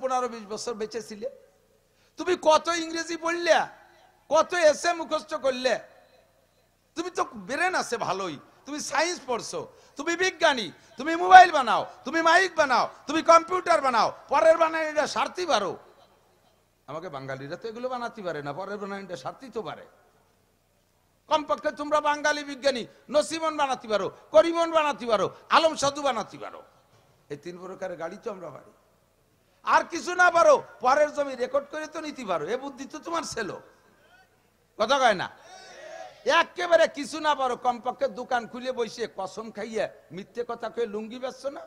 15-20 বছর বেঁচে ছিলে? তুমি কত ইংরেজি পড়লে, কত এসে মুখস্থ করলে? তুমি তো ব্রেন আছে ভালোই, তুমি সায়েন্স পড়ছো, তুমি বিজ্ঞানী, তুমি মোবাইল বানাও, তুমি মাইক বানাও, তুমি কম্পিউটার বানাও, পরের বানানিটা সারতে পারো। আমাকে বাঙালিরা তো এগুলো বানাতে পারে না, পরের বানানিটা সারতেই তো পারে। কমপক্ষে তোমরা বাঙালি বিজ্ঞানী নসিমন বানাতে পারো, করিমন বানাতে পারো, আলম সাধু বানাতে পারো। এই 3 প্রকারের গাড়ি তো আমরা পারি। আর কিছু না পারো, পরের জমি রেকর্ড করে তো নিতে পারো। এ বুদ্ধি তো তোমার ছিল, কথা কয় না? একেবারে কিছু না পারো, কমপক্ষে দোকান খুলে বসে কসম খাইয়ে মিথ্যে কথা কয়ে লুঙ্গি বেচছো না?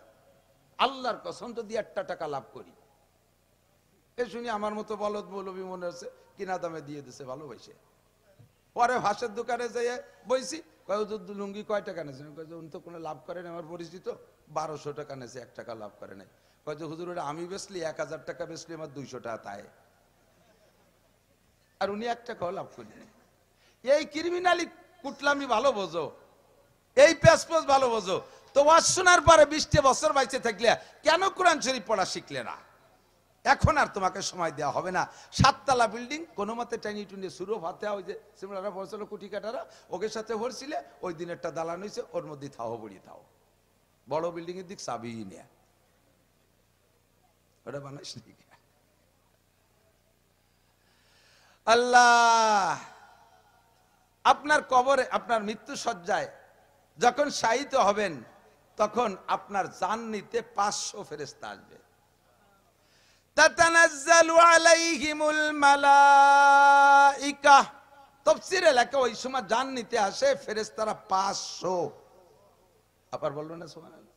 আল্লাহর কসম যদি 1 টাকা লাভ করি। এ শুনি আমার মতো বলদ মৌলবী মনে হচ্ছে কিনা দামে দিয়ে দিছে ভালোবাসে। পরে ভাষের দোকানে যেয়ে বইছি, লুঙ্গি কয় টাকা নেছে? উনি তো কোনো লাভ করেন, আমার পরিচিত 1200 টাকা নেছে, 1 টাকা লাভ করে নাই। কয় যে হুজুর ওটা আমি বেচলি 1000 টাকা বেচলি আমার 200 টাকা তাই, আর উনি 1 টাকাও লাভ করি নাই। এই ক্রিমিনালি কুটলামি ভালো বোঝো, এই পেশপোজ ভালো বোঝো। তো ওয়াজ শোনার পরে 20 বছর বাইচে থাকলে কেন কোরআন শরীফ পড়া শিখলে না? এখন আর তোমাকে সময় দেওয়া হবে না। 7 তলা বিল্ডিং কোনো মতে টাইনি টুনি শুরু হাতে, ওই যে সিমলারা বলছিল কুটি কাটারা ওকে সাথে ভরছিলে, ওই দিন একটা দালান হয়েছে, ওর মধ্যে থাও বড়ি থাও। বড় বিল্ডিং এর দিক চাবি নেয়া, ওটা বানাইস নি। আল্লাহ আপনার কবরে, আপনার মৃত্যু সজ্জায় যখন শায়িত হবেন, তখন আপনার জান নিতে 500 ফেরেশতা আসবে। তাতানাজ্জালু আলাইহিমুল মালাইকা, তাফসীরে লেখা ওই সময় জান নিতে আসে ফেরেশতারা 500। আবার বললো না সুবহানাল্লাহ।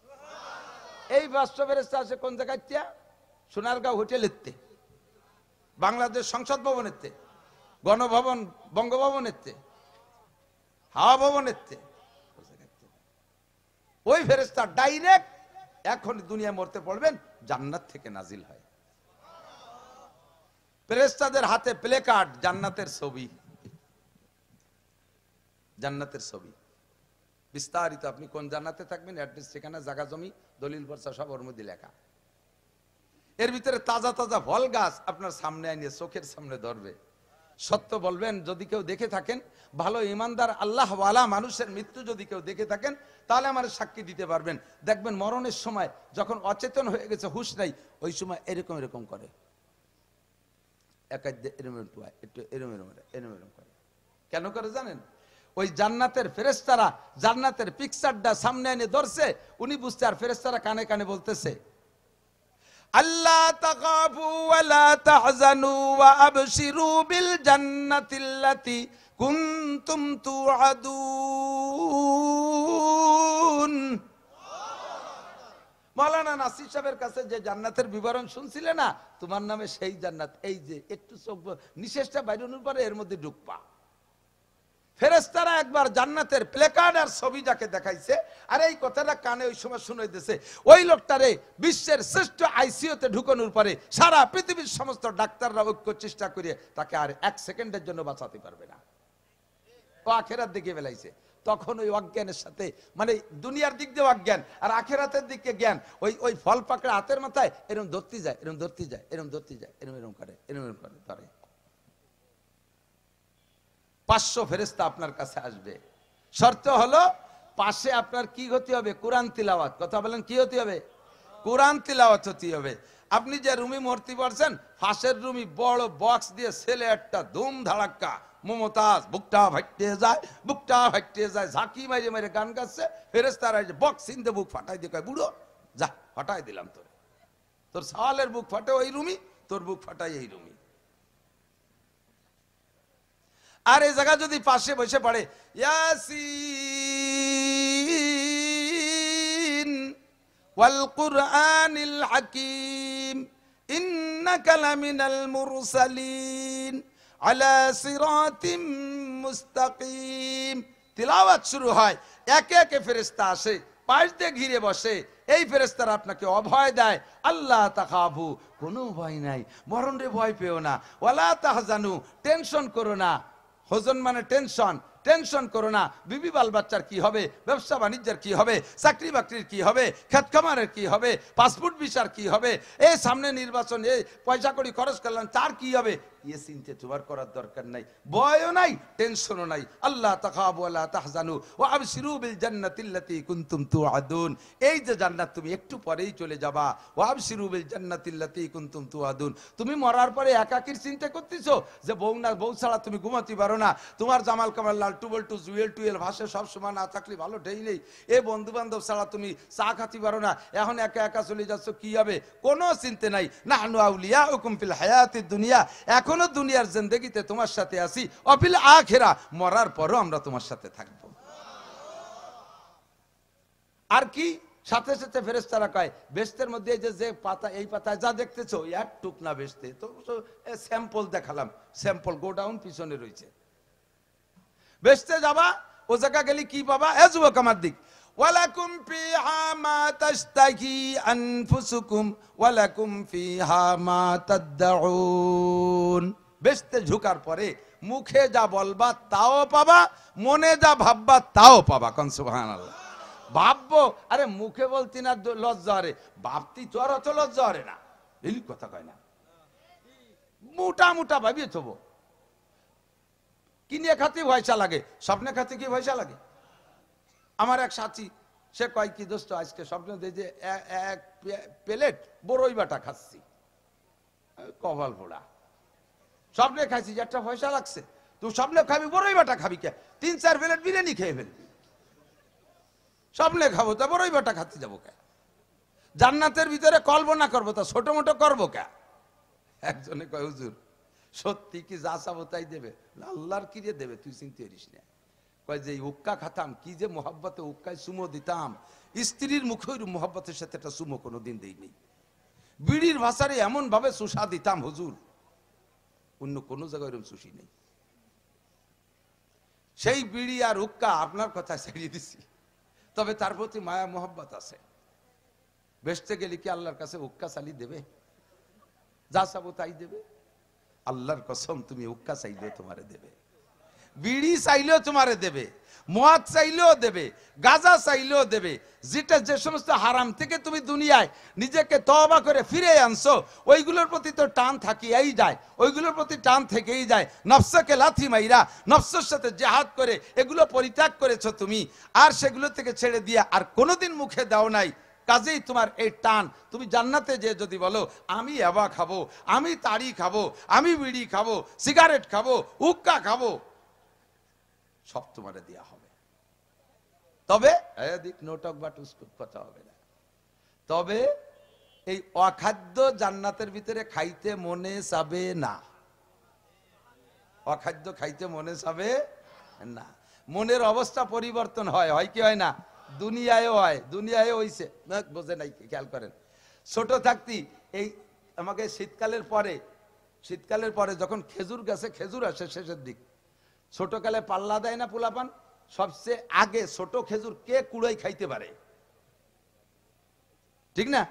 এই 500 ফেরেশতা আসে কোন জায়গায়? সোনারগাঁও হোটেলেতে, বাংলাদেশ সংসদ ভবনেতে, গণভবন বঙ্গভবনেতে, হাওয়া ভবনেতে। ওই ফেরেশতা ডাইরেক্ট এখন দুনিয়া মরতে পড়বেন, জান্নাত থেকে নাজিল হয়। ফেরেশতাদের হাতে প্লে কার্ড, জান্নাতের ছবি, জান্নাতের ছবি বিস্তারিত। আপনি কোন জান্নাতে থাকবেন, অ্যাড্রেস, ঠিকানা, জায়গা জমি, দলিল পর্চা সব ওর মধ্যে লেখা। এর ভিতরে তাজা তাজা ফল গাছ আপনার সামনে আনিয়ে চোখের সামনে ধরবে। সত্য বলবেন, যদি কেউ দেখে থাকেন, ভালো ইমানদার আল্লাহওয়ালা মানুষের মৃত্যু যদি কেউ দেখে থাকেন, তাহলে আমার সাক্ষী দিতে পারবেন। দেখবেন মরণের সময় যখন অচেতন হয়ে গেছে, হুঁশ নাই, ওই সময় এরকম এরকম করে, কেন করে জানেন? ওই জান্নাতের ফেরেশতারা জান্নাতের পিকচারটা সামনে এনে ধরছে, উনি বুঝতে, আর ফেরেশতারা কানে কানে বলতেছে, আল্লাহ তাখাফু ওয়া লা তাহজানু ওয়া আবশিরু বিল জান্নাতিল্লাতী কুনতুম তুআদুন। মাওলানা নাসির সাহেবের কাছে যে জান্নাতের বিবরণ শুনছিলে না, তোমার নামে সেই জান্নাত, এই যে একটু চোখ নিঃশ্বাসটা বাইরুনোর পরে এর মধ্যে ঢুকবা। ফেরেশতারা একবার জান্নাতের প্লেকার্ড আর ছবি যাকে দেখাইছে, আর এই কথাটা কানে ওই সময় শুনে দিয়েছে, ওই লোকটারে বিশ্বের শ্রেষ্ঠ আইসিইউতে ঢুকানোর পরে সারা পৃথিবীর সমস্ত ডাক্তাররা ঐক্য চেষ্টা করে তাকে আর 1 সেকেন্ডের জন্য বাঁচাতে পারবে না। ও আখেরাত দিকে বেলাইছে। তখন ওই অজ্ঞানের সাথে, মানে দুনিয়ার দিক দিয়ে অজ্ঞান আর আখেরাতের দিকে জ্ঞান, ওই ওই ফল পাকড়া হাতের মাথায় এরকম ধরতে যায়, এরকম ধরতে যায়, এরকম ধরতে যায়, এরকম এরকম করে, এরকম এরকম করে ধরে। 500 ফেরেশতা আপনার কাছে আসবে। শর্ত হলো পাশে আপনার কি হতে হবে? কোরআন তিলাওয়াত। কথা বলেন, কি হতে হবে? কোরআন তিলাওয়াত হতে হবে। আপনি যে রুমি মূর্তি পড়ছেন, ফাঁসের রুমি বড় বক্স দিয়ে ছেলে একটা ধুম ধাড়াক্কা, মমতাজ বুকটা ফাটতে যায়, বুকটা ফাটতে যায়, ঝাঁকি মাইরে মাইরে গান গাচ্ছে। ফেরেশতারা যে বক্স ইন দে বুক ফাটাই দিয়ে কয়, বুড়ো যা, ফাটাই দিলাম তোর, তোর সাওয়ালের বুক ফাটে ওই রুমি, তোর বুক ফাটাই এই রুমি। আর এই জায়গা যদি পাশে বসে পড়ে, ইয়াসিন ওয়াল কুরআনিল হাকীম ইন্নাকা লামিনাল মুরসালিন আলা সিরাতিম মুস্তাকিম, তিলাওয়াত শুরু হয়। একে একে ফেরেশতা আসে, পাশ দিয়ে ঘিরে বসে। এই ফেরেশতারা আপনাকে অভয় দেয়, আল্লাহ তাখাফু, কোনো ভয় নাই, মরণে ভয় পেও না, ওয়ালা তাহজানু, টেনশন করো না। হজন মানে টেনশন, টেনশন করো না, বিবি বাল বাচ্চার কি হবে, ব্যবসা বাণিজ্যের কি হবে, চাকরি বাকরির কি হবে, খেত খামারের কি হবে, পাসপোর্ট ভিসার কি হবে, এই সামনে নির্বাচন, এই পয়সা কড়ি খরচ করলাম তার কি হবে, ইয়ে চিন্তা তোমার করার দরকার নাই, ভয়ও নাই, টেনশনও নাই। আল্লাহ তাখাবু ওয়ালা তাহজানু ওয়া আবশিরু বিল জান্নাতিল্লাতী কুনতুম তুআদুন। এই যে জান্নাত তুমি একটু পরেই চলে যাবা, ওয়া আবশিরু বিল জান্নাতিল্লাতী কুনতুম তুআদুন। তুমি মরার পরে একাকির চিন্তা করতেছো যে বউ না, বউ ছাড়া তুমি ঘুমাতে পারো না, তোমার জামাল কামাল লাল টুবল টু জুয়েল টুয়েল ভাষা সব সময় না থাকলে ভালো ঢেই নেই, এ বন্ধু বান্ধব ছাড়া তুমি চা খাতে পারো না, এখন একা একা চলে যাচ্ছ, কি হবে, কোনো চিন্তা নাই। নাহনু আউলিয়াউকুম ফিল হায়াতিদ দুনিয়া, এখনো দুনিয়ার জিন্দেগিতে তোমার সাথে আছি, অফিল আখিরা, মরার পরও আমরা তোমার সাথে থাকবো। আর কি, সাথে সাথে ফেরেশতারা কয় বেহেশতের মধ্যে যে পাতা, এই পাতায় যা দেখতেছো এক টুক না বেহেশতে, তো স্যাম্পল দেখালাম, স্যাম্পল গোডাউন পিছনে রয়েছে। বেহেশতে যাবা, ও জায়গা গেলে কি পাবা, এ যুবক আমার দিক, ওয়ালাকুম ফিহা মা তাশতাহি আনফুসুকুম ওয়ালাকুম ফিহা মা তাদউন। বেহেশতে ঝুকার পরে মুখে যা বলবা তাও পাবা, মনে যা ভাববা তাও পাবা। কোন সুবহানাল্লাহ। ভাববো, আরে মুখে বলতি না লজ্জা হরে, ভাবতি তো আর অত লজ্জা হরে না, এই কথা কয় না, মোটা মোটা ভাবিয়ে থবো। কিনে খাতে পয়সা লাগে, স্বপ্নে খাতে কি পয়সা লাগে? আমার এক সাথী, সে কয় কি দোস্ত আজকে স্বপ্নে দেয় যে এক প্লেট বড়ই বাটা খাচ্ছি, কপাল পোড়া, স্বপ্নে খাইছি যে একটা পয়সা লাগছে, তুই স্বপ্নে খাবি বড়ই বাটা খাবি কে, 3-4 প্লেট বিরিয়ানি খেয়ে ফেলবি, স্বপ্নে খাবো তা বড়ই বাটা খাতে যাবো কে, জান্নাতের ভিতরে কল্পনা করবো তা ছোট মোটো করবো কে। একজনে কয় হুজুর সত্যি কি যা চাবো তাই দেবে? আল্লাহর কি দিয়ে দেবে, তুই চিন্তা করিস না। কয় যে উক্কা খাতাম, কি যে মোহাব্বতে উক্কায় সুমো দিতাম, স্ত্রীর মুখে মোহাব্বতের সাথে একটা সুমো কোনোদিন দেইনি, বিড়ির ভাষারে এমন ভাবে সুসা দিতাম হুজুর, অন্য কোনো জায়গায় এরকম সুশি নেই। সেই বিড়ি আর উক্কা আপনার কথা ছেড়িয়ে দিছি, তবে তার প্রতি মায়া মোহাব্বত আছে। বেহেশতে গেলে কি আল্লাহর কাছে উক্কা চালি দেবে? যা চাবো তাই দেবে? আল্লাহর কসম, তুমি উক্কা চাইলেও তোমারে দেবে, বিড়ি চাইলেও তোমারে দেবে, মদ চাইলেও দেবে, গাঁজা চাইলেও দেবে। যেটা যে সমস্ত হারাম থেকে তুমি দুনিয়ায় নিজেকে তওবা করে ফিরে আনছো, ওইগুলোর প্রতি তো টান থাকিয়াই যায়, ওইগুলোর প্রতি টান থেকেই যায়। নফসকে লাথি মাইরা নফসের সাথে জিহাদ করে এগুলো পরিত্যাগ করেছো তুমি, আর সেগুলো থেকে ছেড়ে দিয়ে আর কোনোদিন মুখে দাও নাই। কাজেই তোমার এই টান, তুমি জান্নাতে যে যদি বলো আমি ইয়াবা খাবো, আমি তাড়ি খাবো, আমি বিড়ি খাবো, সিগারেট খাবো, হুক্কা খাবো, সব তোমারে দেয়া হবে। তবে নোটক বা টুসকুট কথা হবে না। তবে এই অখাদ্য জান্নাতের ভিতরে খাইতে মনে চাবে না, অখাদ্য খাইতে মনে চাবে না। মনের অবস্থা পরিবর্তন হয়, হয় কি হয় না? দুনিয়ায়ও হয়, দুনিয়ায় হইছে, বোঝে নাই, খেয়াল করেন। ছোট থাকতি এই আমাকে শীতকালের পরে যখন খেজুর গাছে খেজুর আসে শেষের দিক, ছোটকালে পাল্লা দেয় না পোলাপান, সবচেয়ে আগে ছোট খেজুর কে কুড়াই খাইতে পারে, ঠিক না?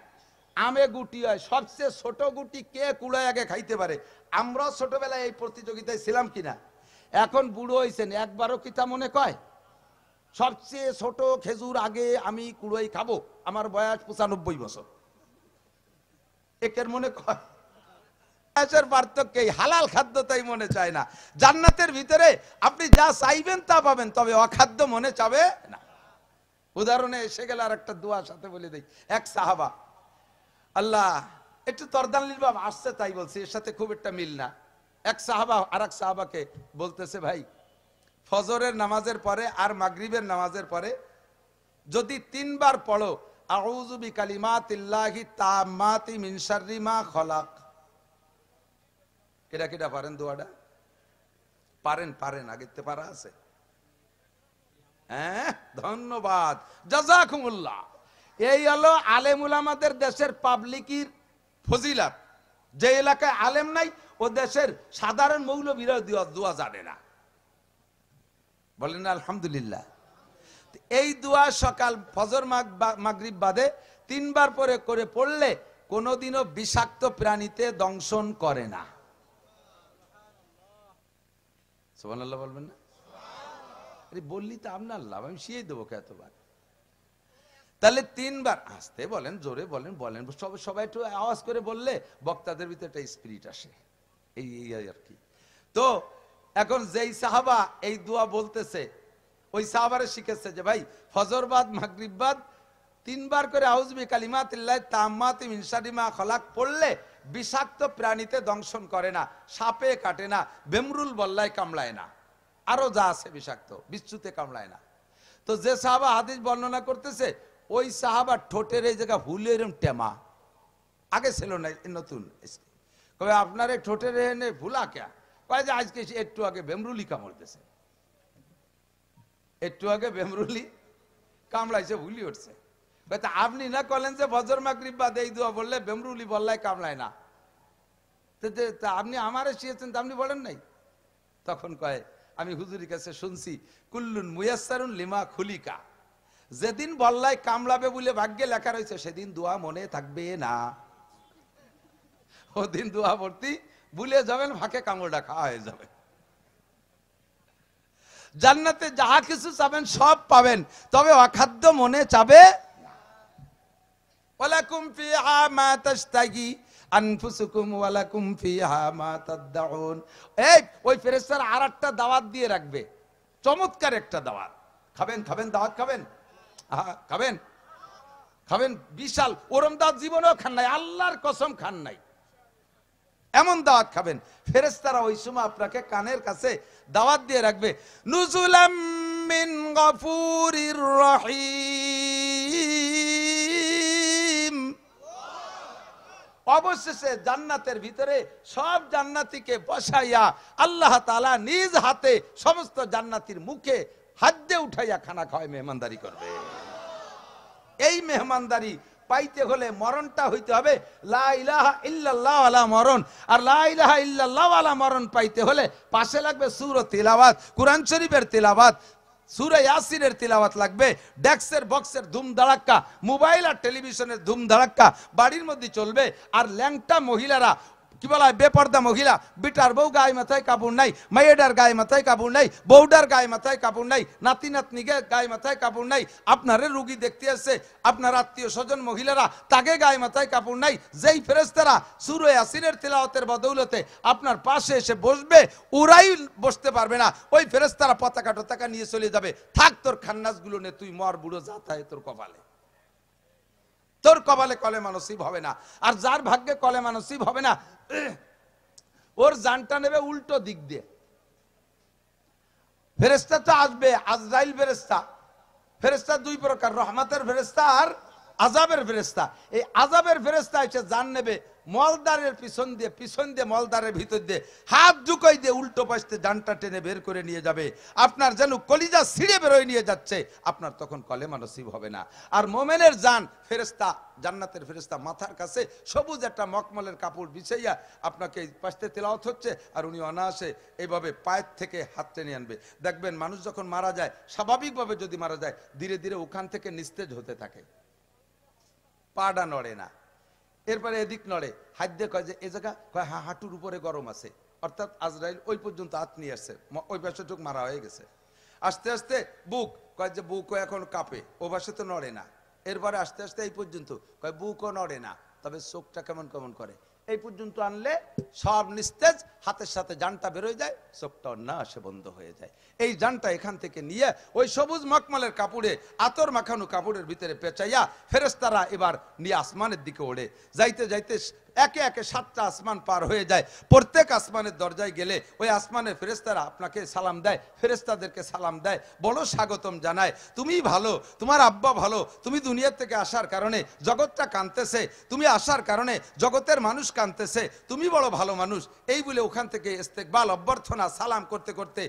আমে গুটি হয়, সবচেয়ে ছোট গুটি কে কুড়াই আগে খাইতে পারে। আমরা ছোটবেলায় এই প্রতিযোগিতায় ছিলাম কিনা, এখন বুড়ো হয়েছেন একবারও কি তা মনে কয়? সবচেয়ে ছোট খেজুর আগে আমি কুড়াই খাবো, আমার বয়স 95 বছর, একের মনে কয়? পার্থক্য হালাল খাদ্য তাই মনে চায় না। জান্নাতের ভিতরে আপনি যা চাইবেন তা পাবেন, তবে অখাদ্য মনে চাবে না। উদাহরণে এসে গেল আর একটা দোয়ার সাথে বলে দেই। এক সাহাবা, আল্লাহ একটু তরদানলিল বাব আসছে তাই বলছি, এর সাথে খুব একটা মিল না। এক সাহাবা আর এক সাহাবাকে বলতেছে, ভাই ফজরের নামাজের পরে আর মাগরিবের নামাজের পরে যদি 3 বার পড়ো আউযু বিকালিমাতিল্লাহি তাম্মাতি মিন শাররি মা খলাক, কেডা কেডা পারেন দোয়াটা? পারেন আগেতে পারা আছে? হ্যাঁ, ধন্যবাদ, জাযাকুমুল্লাহ। এই হলো আলেম উলামাদের দেশের পাবলিকের ফজিলত। যে এলাকায় আলেম নাই, ও দেশের সাধারণ মৌলবীরা দোয়া জানে না। বলেন আলহামদুলিল্লাহ। এই দোয়া সকাল ফজর মাগরিব বাদে 3 বার করে পড়লে কোনোদিনও বিষাক্ত প্রাণীতে দংশন করে না। সুবহানাল্লাহ বলবেন না? আরে বললি তো আপনার লাভ, আমি শিয়ে দেবো এতবার। তাহলে 3 বার আস্তে বলেন, জোরে বলেন, বলেন সবাই একটু আওয়াজ করে বললে বক্তাদের ভিতরে একটা স্পিরিট আসে, এই আর কি। তো এখন যেই সাহাবা এই দোয়া বলতেছে, ওই সাহাবারে শিখেছে যে ভাই ফজরবাদ মাগরিববাদ 3 বার করে আউযু বিকালিমাতিল্লাহি তাম্মাতি মিন শাররি মা খলাক পড়লে বিষাক্ত প্রাণীতে দংশন করে না, সাপে কাটে না, বেমরুল বল্লায় কামড়ায় না, আরো যা আছে বিষাক্ত বিচ্ছুতে কামড়ায় না। তো যে সাহাবা হাদিস বর্ণনা করতেছে, ওই সাহাবা ঠোঁটের এই জায়গা হুলে এরকম টেমা, আগে ছিল না, নতুন। কবে আপনার এই ঠোঁটের এনে ভুলা কে কয় যে আজকে একটু আগে বেমরুলি কামড়তেছে, একটু আগে বেমরুলি কামড়াইছে, ভুলি উঠছে। আপনি না করলেন যে ফজর মাগরিব বাদ এই দোয়া বললে বেমরুলি বল্লায় কামড়ায় না, আপনি আমারে শিয়েছেন, আপনি বলেন নাই? তখন কয় আমি হুজুরের কাছে শুনছি কুল্লুন মুয়াসসারুন লিমা খুলিকা, যেদিন বল্লায় কামড়াবে বলে ভাগ্যে লেখা রয়েছে সেদিন দোয়া মনে থাকবে না, ওদিন দোয়া ভর্তি ভুলে যাবেন, ফাঁকে কামড়টা খাওয়া হয়ে যাবে। জান্নাতে যাহা কিছু চাবেন সব পাবেন, তবে অখাদ্য মনে চাবে ওয়ালাকুম ফিহা মা তাশতাহি আনফুসুকুম ওয়ালাকুম ফিহা মা তাদউন। এই ওই ফেরেশতার আরেকটা দাওয়াত দিয়ে রাখবে, চমৎকার একটা দাওয়াত। খাবেন খাবেন দাওয়াত খাবেন, খাবেন খাবেন, বিশাল ওরম দাওয়াত জীবনেও খান নাই, আল্লাহর কসম খান নাই, এমন দাওয়াত খাবেন। ফেরেশতারা ওই সময় আপনাকে কানের কাছে দাওয়াত দিয়ে রাখবে, নুজুলাম মিন গফুরির রহিম। অবশেষে জান্নাতের ভিতরে সব জান্নাতীকে বসাইয়া আল্লাহ তাআলা নিজ হাতে সমস্ত জান্নাতীর মুখে হাত দিয়ে উঠাইয়া খানা খাওয়ায় মেহমানদারি করবে। এই মেহমানদারি পাইতে হলে মরণটা হইতে হবে লা ইলাহা ইল্লাল্লাহ ওয়ালা মরণ, আর লা ইলাহা ইল্লাল্লাহ ওয়ালা মরণ পাইতে হলে পাশে লাগবে সূরা তিলাওয়াত, কোরআন শরীফের তিলাওয়াত, সূরা ইয়াসিনের তিলাওয়াত লাগবে, ডেস্কের বক্সের ধুম ধাড়াক্কা, মোবাইল আর টেলিভিশনের ধুম ধাড়াক্কা বাড়ির মধ্যে চলবে। আর ল্যাংটা মহিলারা, কি বলা হয়, বেপর্দা মহিলা, বিটার বউ গায়ে মাথায় কাপড় নাই, মাইয়েডার গায়ে মাথায় কাপড় নাই, বউডার গায়ে মাথায় কাপড় নাই, নাতি নাতনিকে গায়ে মাথায় কাপড় নাই, আপনারে রুগী দেখতে আসছে আপনার আত্মীয় স্বজন মহিলারা, তাকে গায়ে মাথায় কাপড় নাই, যেই ফেরেশতারা সূরা ইয়াসিনের তিলাওয়াতের বদৌলতে আপনার পাশে এসে বসবে, ওরাই বসতে পারবে না, ওই ফেরেশতারা পতাকা টতাকা নিয়ে চলে যাবে, থাক তোর খান্নাসগুলো নে, তুই মর বুড়ো যাতায় তোর কপালে, তোর কপালে কলেমা নসিব হবে না। আর যার ভাগ্যে কলেমা নসিব হবে না, ওর জানটা নেবে উল্টো দিক দিয়ে। ফেরেশতা তো আসবে, আজরাইল ফেরেশতা, ফেরেশতা 2 প্রকার, রহমতের ফেরেশতা আর আযাবের ফেরেশতা। এই আযাবের ফেরেশতা এসে জান নেবে মলদারের পিছন দিয়ে মলদারের ভিতর দিয়ে হাত ঢুকাই দিয়ে উল্টো পাশে জানটা টেনে বের করে নিয়ে যাবে, আপনার যেন কলিজা ছিঁড়ে বেরোয় নিয়ে যাচ্ছে, আপনার তখন কলেমা নসিব হবে না। আর মোমেনের জান ফেরেশতা, জান্নাতের ফেরেশতা মাথার কাছে সবুজ একটা মকমলের কাপড় বিছাইয়া আপনাকে পাশে তেলাওয়াত হচ্ছে, আর উনি অনায়াসে এইভাবে পায়ের থেকে হাত টেনে আনবে। দেখবেন মানুষ যখন মারা যায়, স্বাভাবিকভাবে যদি মারা যায়, ধীরে ধীরে ওখান থেকে নিস্তেজ হতে থাকে, পাটা নড়ে না, এরপরে এদিক নড়ে, হাত দিয়ে কয় যে এ জায়গা, কয় হ্যাঁ হাঁটুর উপরে গরম আছে, অর্থাৎ আজরাইল ওই পর্যন্ত হাত নিয়ে আসছে, ওই পাশেটুক মারা হয়ে গেছে। আস্তে আস্তে বুক, কয় যে বুকও এখন কাঁপে, ও পাশে তো নড়ে না, এরপরে আস্তে আস্তে এই পর্যন্ত, কয় বুকও নড়ে না, তবে চোখটা কেমন কেমন করে, এই পর্যন্ত আনলে সব নিস্তেজ, হাতের সাথে জানটা বেরোয় যায়, চোখটা না আসে বন্ধ হয়ে যায়। এই জানটা এখান থেকে নিয়ে ওই সবুজ মকমলের কাপড়ে, আতর মাখানো কাপড়ের ভিতরে পেঁচাইয়া ফেরেশতারা এবার নিয়ে আসমানের দিকে ওড়ে, যাইতে যাইতে একে একে 7টা আসমান পার হয়ে যায়। প্রত্যেক আসমানের দরজায় গেলে ওই আসমানের ফেরেশতারা আপনাকে সালাম দেয়, ফেরেশতাদেরকে সালাম দেয়, বড় স্বাগতম জানায়, তুমি ভালো, তোমার আব্বা ভালো, তুমি দুনিয়া থেকে আসার কারণে জগৎটা কাঁদতেছে, তুমি আসার কারণে জগতের মানুষ কাঁদতেছে, তুমি বড় ভালো মানুষ, এই বলে ওখান থেকে ইস্তেকবাল অভ্যর্থনা সালাম করতে করতে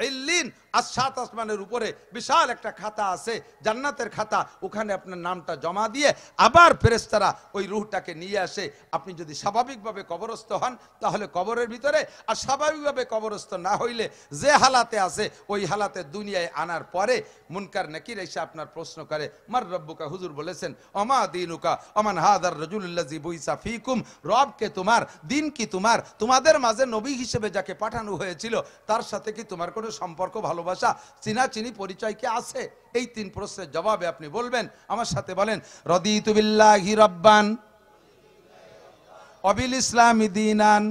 ইল্লিন আর 7 আসমানের উপরে বিশাল একটা খাতা আছে, জান্নাতের খাতা, ওখানে আপনার নামটা জমা দিয়ে আবার ফেরেশতারা ওই রূহটাকে নিয়ে আসে। আপনি যদি যদি স্বাভাবিকভাবে কবরস্থ হন তাহলে কবরের ভিতরে, আর স্বাভাবিকভাবে কবরস্থ না হইলে যে হালাতে আছে ওই হালাতে দুনিয়ায় আনার পরে মুনকার নাকির এসে আপনার প্রশ্ন করে, মার রব্বুকা, হুজুর বলেছেন অমা দীনুকা ওমান হাদার রাজুলুল্লাযী বুইসা ফীকুম, রব কে তোমার, দিন কি তোমার, তোমাদের মাঝে নবী হিসেবে যাকে পাঠানো হয়েছিল তার সাথে কি তোমার কোনো সম্পর্ক, ভালোবাসা, চিনাচিনি, পরিচয় কি আছে? এই 3 প্রশ্নের জবাবে আপনি বলবেন, আমার সাথে বলেন, রাদিতু বিল্লাহি রাব্বান ওয়া বিল ইসলামি দীনান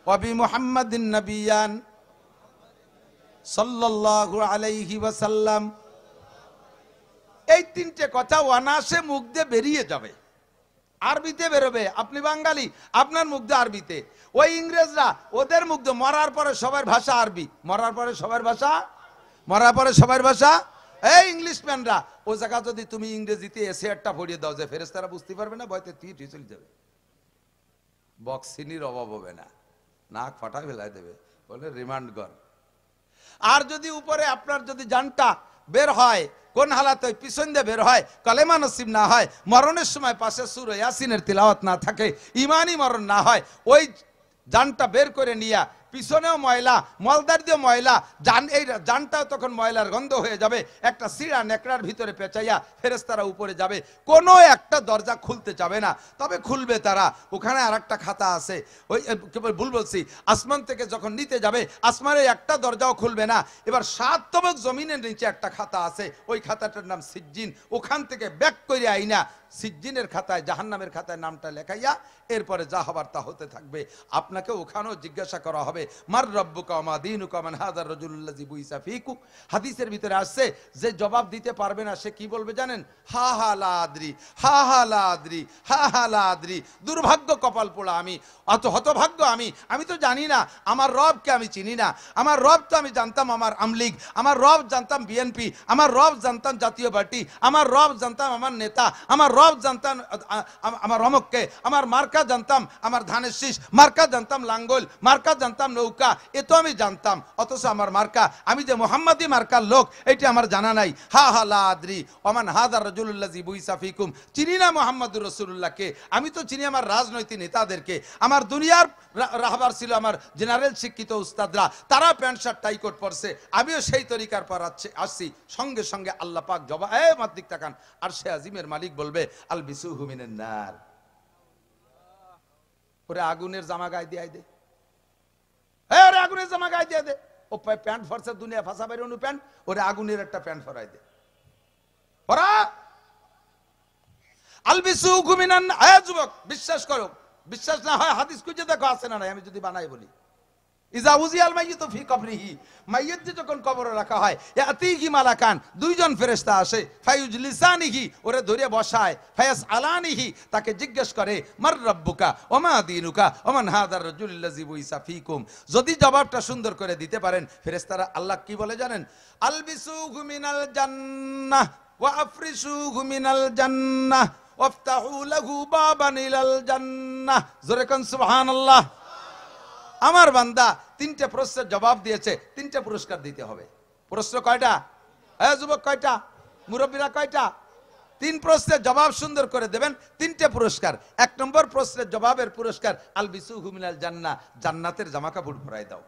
ওয়া বি মুহাম্মাদিন নাবিয়ান সাল্লাল্লাহু আলাইহি ওয়াসাল্লাম। এই 3টে কথা অনায়াসে মুখ দিয়ে বেরিয়ে যাবে, আরবিতে বেরোবে। আপনি বাঙালি, আপনার মুখ দিয়ে আরবিতে। ওই ইংরেজরা, ওদের মুখ দিয়ে, মরার পরে সবার ভাষা আরবি, মরার পরে সবার ভাষা, মরার পরে সবার ভাষা। এই ইংলিশম্যানরা, ও জায়গা যদি তুমি ইংরেজিতে এসে একটা পড়িয়ে দাও যে ফেরেশতারা বুঝতে পারবে না, ভয়তে তুই চলে যাবে, বক্সিনির অভাব হবে না, নাক ফাটা ফেলাই দেবে, বলে রিমান্ড কর। আর যদি উপরে আপনার যদি জানটা বের হয়, কোন হালাতে পিছন দিয়ে বের হয়, কালেমা নসিব না হয়, মরণের সময় পাশে সূরা ইয়াসিনের তিলাওয়াত না থাকে, ইমানি মরণ না হয়, ওই জানটা বের করে নিয়া পিছনেও ময়লা, মলদার দিয়ে ময়লা, এই জানটাও তখন ময়লার গন্ধ হয়ে যাবে, একটা সিঁড়া নেকড়ার ভিতরে পেঁচাইয়া ফেরেশতারা উপরে যাবে, কোনো একটা দরজা খুলতে যাবে না, তবে খুলবে তারা। ওখানে আর একটা খাতা আছে, ওই কেবল ভুল বলছি, আসমান থেকে যখন নিতে যাবে আসমানের একটা দরজাও খুলবে না। এবার 7 তবক জমিনের নিচে একটা খাতা আছে, ওই খাতাটার নাম সিজ্জিন, ওখান থেকে ব্যাক করে আইনা সিজ্জিনের খাতায়, জাহান্নামের খাতায় নামটা লেখাইয়া এরপরে যা হবার তা হতে থাকবে। আপনাকে ওখানেও জিজ্ঞাসা করা হবে, মার রব্বুকা ওয়া মা দীনুকা মান হাযার রাজুলুল্লাযী বুইসা ফীকুম। হাদিসের ভিতরে আসছে যে জবাব দিতে পারবে না সে কি বলবে জানেন? হা হা লা আদরি, হা হা লা আদরি, হা হা লা আদরি, দুর্ভাগ্য কপাল পোড়া আমি, অত হতভাগ্য আমি তো জানি না, আমার রবকে আমি চিনি না। আমার রব তো আমি জানতাম আমার আমলিগ, আমার রব জানতাম বিএনপি, আমার রব জানতাম জাতীয় পার্টি, আমার রব জানতাম আমার নেতা, আমার রব জানতাম আমার অমককে, আমার মার্কা জানতাম আমার ধানের শীষ, মার্কা জানতাম লাঙ্গল, মার্কা জানতাম নৌকা, এ তো আমি জানতাম, অথচ আমার মার্কা, আমি যে মুহাম্মাদি মার্কার লোক এটা আমার জানা নাই। হা হা লা আদরি ওমান হাযার রাজুলুল্লাযী বুইসা ফীকুম, চিনি না মুহাম্মাদুর রাসূলুল্লাহকে, আমি তো চিনি আমার রাজনৈতিক নেতাদেরকে, আমার দুনিয়ার রাহবার ছিল আমার জেনারেল শিক্ষিত উস্তাদরা, তারা প্যান্ট শার্ট টাই কোট পরছে, আমিও সেই তরিকার পর আসছি। সঙ্গে সঙ্গে আল্লাহ পাক জবাব, মাদ্দিক তাকান, আর সে আজিমের মালিক বলবে, আল বিসুহু মিনান নার, ওরে আগুনের জামা গায়ে দিয়ে দে, ওরে আগুনের জামা গায়ে দিয়ে দে, ও প্যান্ট ফরছে দুনিয়া ফাঁসা বাইরে অনু প্যান্ট, ওরে আগুনের একটা প্যান্ট ফরাই দে, পরা আল বিসুহু মিনান। যুবক বিশ্বাস করো, বিশ্বাস না হয় হাদিস খুঁজে দেখো আছে না নাই, আমি যদি বানাই বলি, ইজা উজিয়াল মাইয়িতু ফি কবরিহি, মাইয়িত যখন কবরে রাখা হয়, ইয়াতিহি মালাকান, 2 জন ফেরেশতা আসে, ফায়ুজলিসানিহি, ওরে ধরে বসায়, ফায়াসআলানিহি, তাকে জিজ্ঞেস করে, মার রব্বুকা ওয়া মা দীনুকা ওয়া মান হাযার রাজুলুল্লাযী বুইসা ফীকুম। যদি জবাবটা সুন্দর করে দিতে পারেন, ফেরেশতারা আল্লাহ কি বলে জানেন? আলবিসুহু মিনাল জান্নাহ ওয়া আফরিশুহু মিনাল জান্নাহ ওয়াফতাহু লাহু বাবান ইলাল জান্নাহ। জোরে কোন সুবহানাল্লাহ। আমার বান্দা 3টে প্রশ্নের জবাব দিয়েছে, 3টে পুরস্কার দিতে হবে। প্রশ্ন কয়টা? যুবক কয়টা? মুরব্বীরা কয়টা? 3 প্রশ্নের জবাব সুন্দর করে দেবেন, 3টে পুরস্কার। 1 নম্বর প্রশ্নের জবাবের পুরস্কার, আল বিসুহু মিনাল জান্নাহ, জান্নাতের জামা কাপড় পরাই দাও।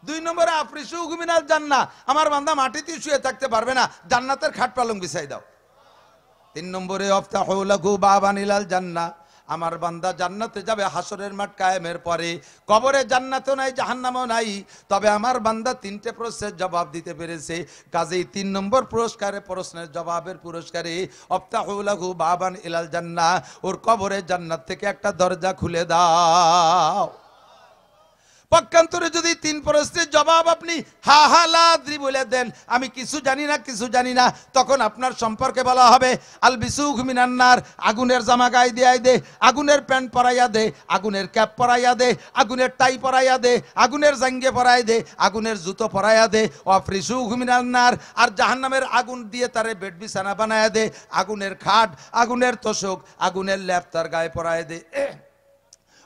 2 নম্বরে আফরিশুহু মিনাল জান্নাহ, আমার বান্দা মাটিতে শুয়ে থাকতে পারবে না, জান্নাতের খাট পালং বিছাই দাও। 3 নম্বরে ওয়াফতাহু লাহু বাবান ইলাল জান্নাহ, আমার বান্দা জান্নাতে যাবে হাসরের মাঠ কায়েমের পরে। কবরে জান্নাতও নাই, জাহান্নামও নাই, তবে আমার বান্দা 3টে প্রশ্নের জবাব দিতে পেরেছে। কাজেই 3 নম্বর পুরস্কারে, প্রশ্নের জবাবের পুরস্কারে, ওয়াফতাহু লাহু বাবান ইলাল জান্নাহ, ওর কবরে জান্নাত থেকে একটা দরজা খুলে দাও। পক্ষান্তরে যদি 3 প্রশ্নের জবাব আপনি হা হা লা আদরি বলে দেন, আমি কিছু জানি না, কিছু জানি না, তখন আপনার সম্পর্কে বলা হবে, আল বিসুহু মিনান নার, আগুনের জামা গায়ে দিয়ে দে, আগুনের প্যান্ট পরাইয়া দে, আগুনের ক্যাপ পরাইয়া দে, আগুনের টাই পরাইয়া দে, আগুনের জাঙ্গে পরাই দে, আগুনের জুতো পরাইয়া দে, ওয়াফরিশুহু মিনান নার, আর জাহান্নামের আগুন দিয়ে তারে বেড বিছানা বানায়া দে, আগুনের খাট, আগুনের তোশক, আগুনের ল্যাপ তার গায়ে পরাই দে।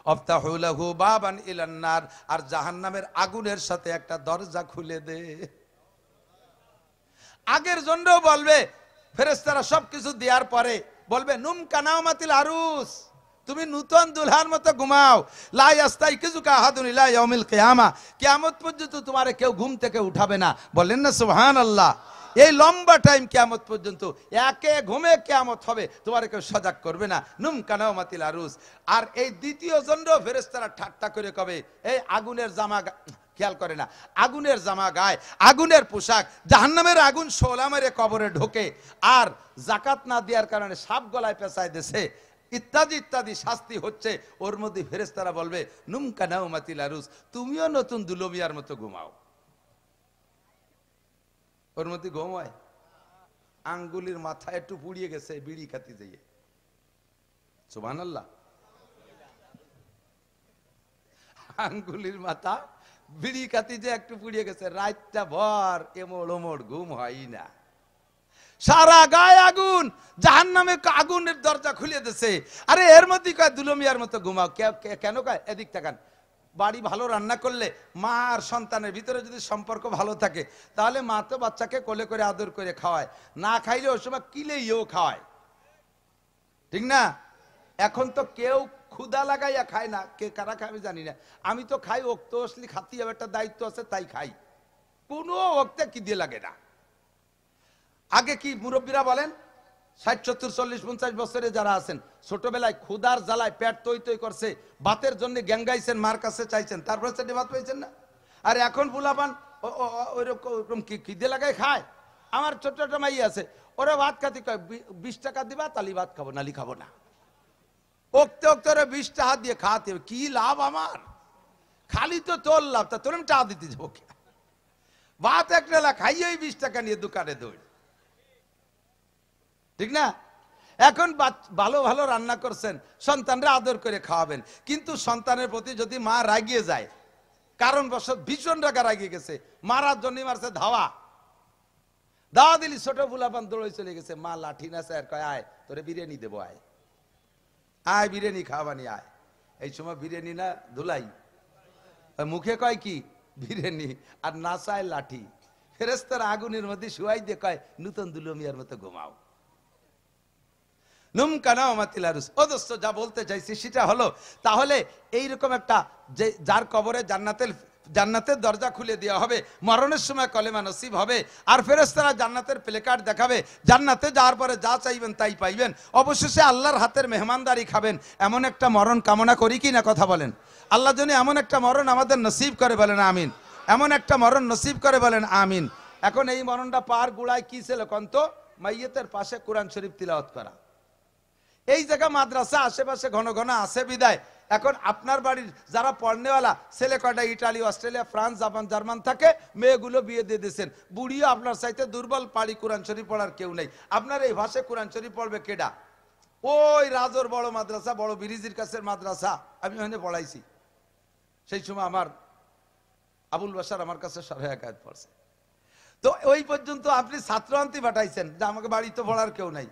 ওয়াফতাহু লাহু বাবান ইলান নার, আর জাহান্নামের আগুনের সাথে একটা দরজা খুলে দে। আগের জন্য বলবে ফেরেশতারা, সবকিছু দেওয়ার পরে বলবে, নুম কানামাতিল আরুস, তুমি নূতন দুলহার মতো ঘুমাও। লা ইয়াস্তাইকিজুকা আহাদুন ইলা ইয়াউমিল কিয়ামা, কিয়ামত পর্যন্ত তোমারে কেউ ঘুম থেকে উঠাবে না। বলেন না সুবহানাল্লাহ। এই লম্বা টাইম কিয়ামত পর্যন্ত একে ঘুমে কিয়ামত হবে, তোমারে কেউ সজাগ করবে না। নুম কানাওমাতিল আরুস। আর এই দ্বিতীয় জন্ড ফেরেশতারা ঠাট্টা করে কবে, এই আগুনের জামা খেয়াল করে না, আগুনের জামা গায়ে, আগুনের পোশাক, জাহান্নামের আগুন শোলা মেরে কবরে ঢোকে, আর যাকাত না দেওয়ার কারণে সাপ গলায় পেঁচায় দেশে, ইত্যাদি ইত্যাদি শাস্তি হচ্ছে। ওর মধ্যে ফেরেশতারা বলবে নুম কানাওমাতিল আরুস, তুমিও নতুন দুলমিয়ার মতো ঘুমাও। ওর মধ্যে ঘুমায়, আঙ্গুলির মাথা একটু পুড়িয়ে গেছে বিড়ি খাতি যাইয়ে। সুবহানাল্লাহ। আঙ্গুলির মাথা বিড়ি খাতি যে একটু পুড়িয়ে গেছে, রাতটা ভর এমড় ওমড় ঘুম হয় না, সারা গায়ে আগুন, জাহান্নামে আগুনের দরজা খুলে দিছে। আরে এর মধ্যে কয় দুলমিয়ার মতো ঘুমাও। কেন কয়, এদিক তাকান। বাড়ি ভালো রান্না করলে মা আর সন্তানের ভিতরে যদি সম্পর্ক ভালো থাকে, তাহলে মা তো বাচ্চাকে কোলে করে আদর করে খাওয়ায়, না খাইলে ওই সময় কিলেইও খাওয়ায়, ঠিক না? এখন তো কেউ ক্ষুধা লাগাইয়া খায় না, কে কারা খায় আমি জানি না। আমি তো খাই, ওক্ত আসলে খাতি হবে, একটা দায়িত্ব আছে তাই খাই, কোনো ওক্তে কি দিয়ে লাগে না। আগে কি মুরব্বীরা বলেন, 60, 70, 40, 50 বছরে যারা আছেন, ছোটবেলায় ক্ষুধার জ্বালায় পেট তৈ তৈ করছে, ভাতের জন্য গ্যাঙ্গাইছেন, মার কাছে চাইছেন, তারপরে সেটি ভাত পাইছেন না। আর এখন বুলাবান ওইরকম কি দিয়ে লাগাই খায়। আমার ছোট্ট একটা মাই আছে, ওরা ভাত খাতি কয় 20 টাকা দিবা তালি ভাত খাবো, নালি খাবো না। ওক্তে ওক্তে ওরা 20 টাকা দিয়ে খাওয়াতে হবে, কি লাভ আমার? খালি তো তোর লাভ, তা তোর আমি টাকা দিতে যাবো। ভাত একটা খাইয়ে 20 টাকা নিয়ে দোকানে দৌড়, ঠিক না? এখন ভালো ভালো রান্না করছেন, সন্তানরা আদর করে খাওয়াবেন, কিন্তু সন্তানের প্রতি যদি মা রাগিয়ে যায়, কারণ বশত ভীষণ রাগা রাগিয়ে গেছে, মারার জন্য মারছে ধাওয়া দিলি, ছোট ফুলাপান দৌড়ে চলে গেছে, মা লাঠি না স্যার কয় আয় তোরে বিরিয়ানি দেবো, আয় আয় বিরিয়ানি খাওয়াবানি আয়। এই সময় বিরিয়ানি না ধুলাই, মুখে কয় কি বিরিয়ানি, আর নাচায় লাঠি। ফেরেশতারা আগুনের মধ্যে শুয়াই দিয়ে কয় নূতন দুলমিয়ার মতো ঘুমাও। নুম কানাওমাতিল আরুস। ও দোস্ত, যা বলতে চাইছি সেটা হলো, তাহলে এইরকম একটা যে যার কবরে জান্নাতের দরজা খুলে দেওয়া হবে, মরণের সময় কলেমা নসিব হবে, আর ফেরেশতারা জান্নাতের প্লেকার্ড দেখাবে, জান্নাতে যাওয়ার পরে যা চাইবেন তাই পাইবেন, অবশেষে আল্লাহর হাতের মেহমানদারি খাবেন। এমন একটা মরণ কামনা করি কি না, কথা বলেন? আল্লাহ যেন এমন একটা মরণ আমাদের নসিব করে, বলেন আমিন। এমন একটা মরণ নসিব করে, বলেন আমিন। এখন এই মরণটা পার গুড়ায় কি ছিল কন্ত? মাইয়তের পাশে কোরআন শরীফ তিলাওয়াত করা। এই জায়গা মাদ্রাসা আশেপাশে ঘন ঘন আছে বিদায় এখন আপনার বাড়ির যারা পড়নেওয়ালা ছেলে কয়টা Italy, Australia, France, Japan, German থাকে, মেয়েগুলো বিয়ে দিয়ে দিয়েছেন। বুড়িও আপনার চাইতে দুর্বল, পাড়ি কোরআন শরীফ পড়ার কেউ নেই। আপনার এই ভাষায় কোরআন শরীফ পড়বে কেডা? ওই রাজর বড় মাদ্রাসা, বড় ব্রিজের কাছের মাদ্রাসা, আমি ওখানে পড়াইছি। সেই সময় আমার আবুল বাসার আমার কাছে সহায়কাত পড়ছে। তো ওই পর্যন্ত আপনি ছাত্রান্তি পাঠাইছেন যে আমাকে বাড়িতে পড়ার কেউ নাই।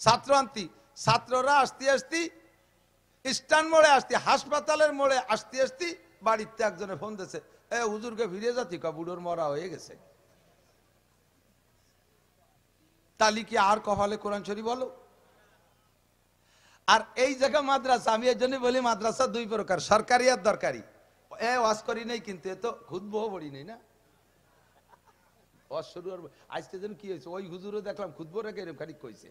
ছাত্রান্তি, ছাত্ররা আসতে আসতে স্ট্যান্ড মোড়ে আসতে, হাসপাতালের মোড়ে আসতে আসতে বাড়িতে একজনে ফোন দিয়েছে, এ হুজুরকে ফিরে যাচ্ছি, বুড়োর মরা হয়ে গেছে। তালি কি আর কপালে কোরআন শরীফ বলো? আর এই জায়গা মাদ্রাসা, আমি এই জন্য বলি মাদ্রাসা দুই প্রকার, সরকারি আর দরকারি। এ ওয়াজ করি নেই, কিন্তু এ তো খুদবো পড়ি নেই না, ওয়াজ শুরু আর আজকে যেন কি হয়েছে, ওই হুজুরও দেখলাম খুদবো রেখে এরকম খানিক কইছে।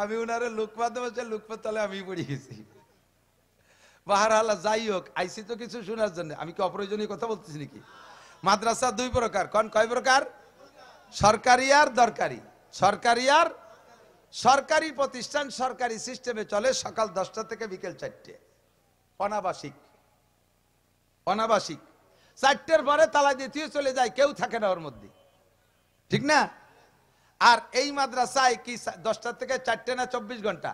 আমি ওনারে লোকপাতে বসে লোকপাত তাহলে আমি পড়ে গেছি। বাহারাল্লাহ, যাই হোক, আইসি তো কিছু শোনার জন্য, আমি কি অপ্রয়োজনীয় কথা বলতেছি নাকি? মাদ্রাসা দুই প্রকার, কয় প্রকার? সরকারি আর দরকারি। সরকারি আর সরকারি প্রতিষ্ঠান সরকারি সিস্টেমে চলে, সকাল 10টা থেকে বিকেল 4টে। অনাবাসিক 4টের পরে তালা দিয়ে চলে যায়, কেউ থাকে না ওর মধ্যে, ঠিক না? আর এই মাদ্রাসায় কি 10টা থেকে 4টে না 24 ঘন্টা?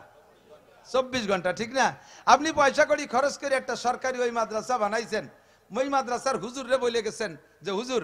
24 ঘন্টা, ঠিক না? আপনি পয়সা করি খরচ করে একটা সরকারি ওই মাদ্রাসা বানাইছেন, ওই মাদ্রাসার হুজুরে বলে গেছেন যে হুজুর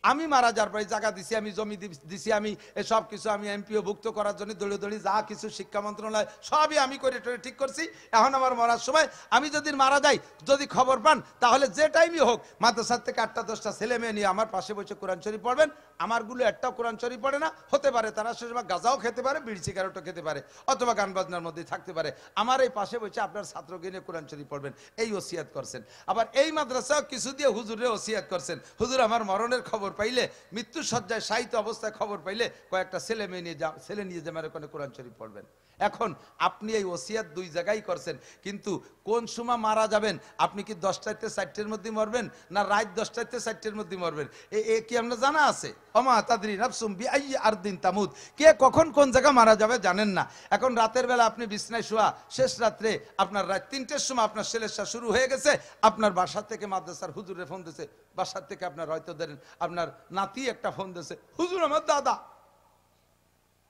আমি মারা যাওয়ার পরে জায়গা দিছি, আমি জমি দিছি, আমি সব কিছু আমি এমপিও ভুক্ত করার জন্য দৌড়ি যা কিছু শিক্ষা মন্ত্রণালয় সবই আমি করে ঠিক করছি। এখন আমার মরার সময় আমি যদি মারা যাই, যদি খবর পান, তাহলে যে টাইমই হোক মাদ্রাসার থেকে 8টা 10টা ছেলে মেয়ে নিয়ে আমার পাশে বসে কোরআন শরীফ পড়বেন, আমারগুলো একটাও কোরআন শরীফ পড়ে না, হতে পারে তারা সেসময় গাঁজাও খেতে পারে, বিড়ি সিগারেটও খেতে পারে, অথবা গান বাজনার মধ্যে থাকতে পারে। আমার এই পাশে বসে আপনার ছাত্রকে নিয়ে কোরআন শরীফ পড়বেন, এই ওসিয়াত করছেন। আবার এই মাদ্রাসাও কিছু দিয়ে হুজুরে ওসিয়াত করছেন, হুজুর আমার মরণের খবর পাইলে, মৃত্যু সজ্জায় শায়িত অবস্থায় খবর পাইলে কয়েকটা ছেলে নিয়ে যাবেন, ওখানে কোরআন শরীফ পড়বেন। এখন আপনি এই ওসিয়াত দুই জায়গায় করছেন, কিন্তু কোন সময় মারা যাবেন, আপনি কি 10টাতে 4টের মধ্যে মরবেন, না রাত 10টাতে 4টের মধ্যে মরবেন, এ কি আপনার জানা আছে? ওমা তাদরি নাফসুম বিআইয়ি আরদিন তামুত, কে কখন কোন জায়গা মারা যাবে জানেন না। এখন রাতের বেলা আপনি বিছনায় শোয়া, শেষ রাত্রে আপনার রাত 3টের সময় আপনার সেলেসা শুরু হয়ে গেছে, আপনার বাসা থেকে মাদ্রাসার হুজুরে ফোন দিয়েছে, বাসার থেকে আপনার হয়তো ধরেন আপনার নাতি একটা ফোন দিয়েছে, হুজুর আমার দাদা,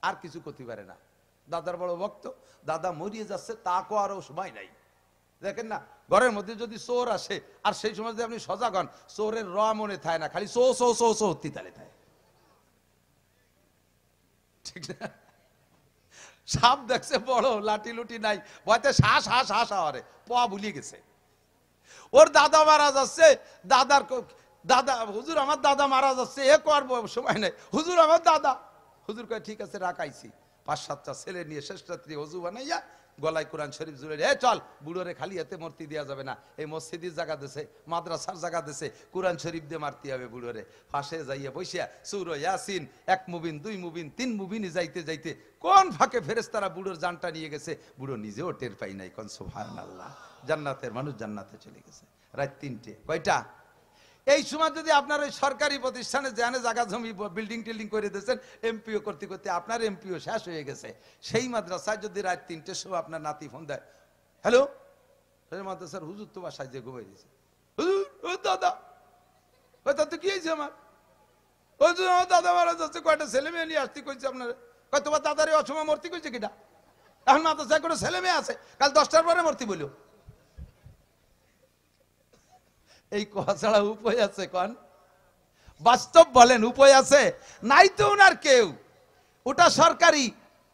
আর কিছু করতে পারে না, দাদার বড় ভক্ত, দাদা মরিয়ে যাচ্ছে, তা আরো সময় নাই। দেখেন না, ঘরের মধ্যে যদি চোর আসে আর সেই সময় যদি আপনি সজাগ হন, চোরের র মনে থাকে না, খালি সো সো সো সো তিতালে থাকে, ঠিক না? সাপ দেখছে বড়, লাঠি লুটি নাই, ভয়তে শ্বাস হাস হাস হরে পা ভুলিয়ে গেছে। ওর দাদা মারা যাচ্ছে, দাদা হুজুর আমার দাদা মারা যাচ্ছে, এ করবো সময় নাই, হুজুর আমার দাদা। হুজুর কয় ঠিক আছে রাখাইছি। 5-7টা ছেলে নিয়ে শেষ রাত্রি ওযু বানাইয়া গলায় কোরআন শরীফ জুড়ে, এ চল বুড়োরে খালি হাতে মূর্তি দেওয়া যাবে না, এই মসজিদের জায়গা দিছে, মাদ্রাসার জায়গা দিছে, কোরআন শরীফ দিয়ে মারতে হবে বুড়োরে। পাশে যাইয়া বসিয়া সূরা ইয়াসিন 1 মুবিন 2 মুবিন 3 মুবিনে যাইতে যাইতে কোন ফাঁকে ফেরেশতারা বুড়োর জানটা নিয়ে গেছে, বুড়ো নিজেও টের পাই নাই। কোন সুবহানাল্লাহ, জান্নাতের মানুষ জান্নাতে চলে গেছে রাত 3টে। কয়টা? এই সময় যদি আপনার ওই সরকারি প্রতিষ্ঠানে জানে জায়গা জমি বিল্ডিং টিল্ডিং করে দিয়েছেন, এমপিও করতে করতে আপনার এমপিও শেষ হয়ে গেছে, সেই মাদ্রাসায় যদি রাত 3টের সময় আপনার নাতি ফোন দেয়, হ্যালো মাদ্রাসার হুজুর তো বাসায় যে ঘুমাই দিয়েছে, হুজুর ও দাদা, ও তাতে কি হয়েছে আমার, ওই আমার দাদা মারা যাচ্ছে, কয়টা ছেলে মেয়ে নিয়ে আসতে কইছে আপনার, কয় তোমার দাদারে অসময় মূর্তি কইছে কিনা, এখন মাদ্রাসায় কোনো ছেলে মেয়ে আছে, কাল 10টার পরে মূর্তি বলল। এই কথা ছাড়া উপায় আছে? কোন বাস্তব বলেন, উপায় আছে? নাই তো ওনার কেউ, ওটা সরকারি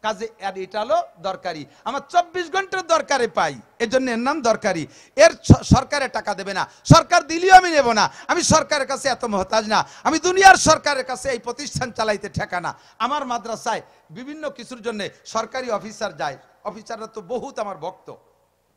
কাজে, আর এটা হলো দরকারি। আমার 24 ঘন্টার দরকারে পাই, এর জন্য এর নাম দরকারি। এর সরকারে টাকা দেবে না, সরকার দিলেও আমি নেব না, আমি সরকারের কাছে এত মহতাজ না, আমি দুনিয়ার সরকারের কাছে এই প্রতিষ্ঠান চালাইতে ঠেকা না। আমার মাদ্রাসায় বিভিন্ন কিছুর জন্য সরকারি অফিসার যায়, অফিসাররা তো বহুত আমার ভক্ত।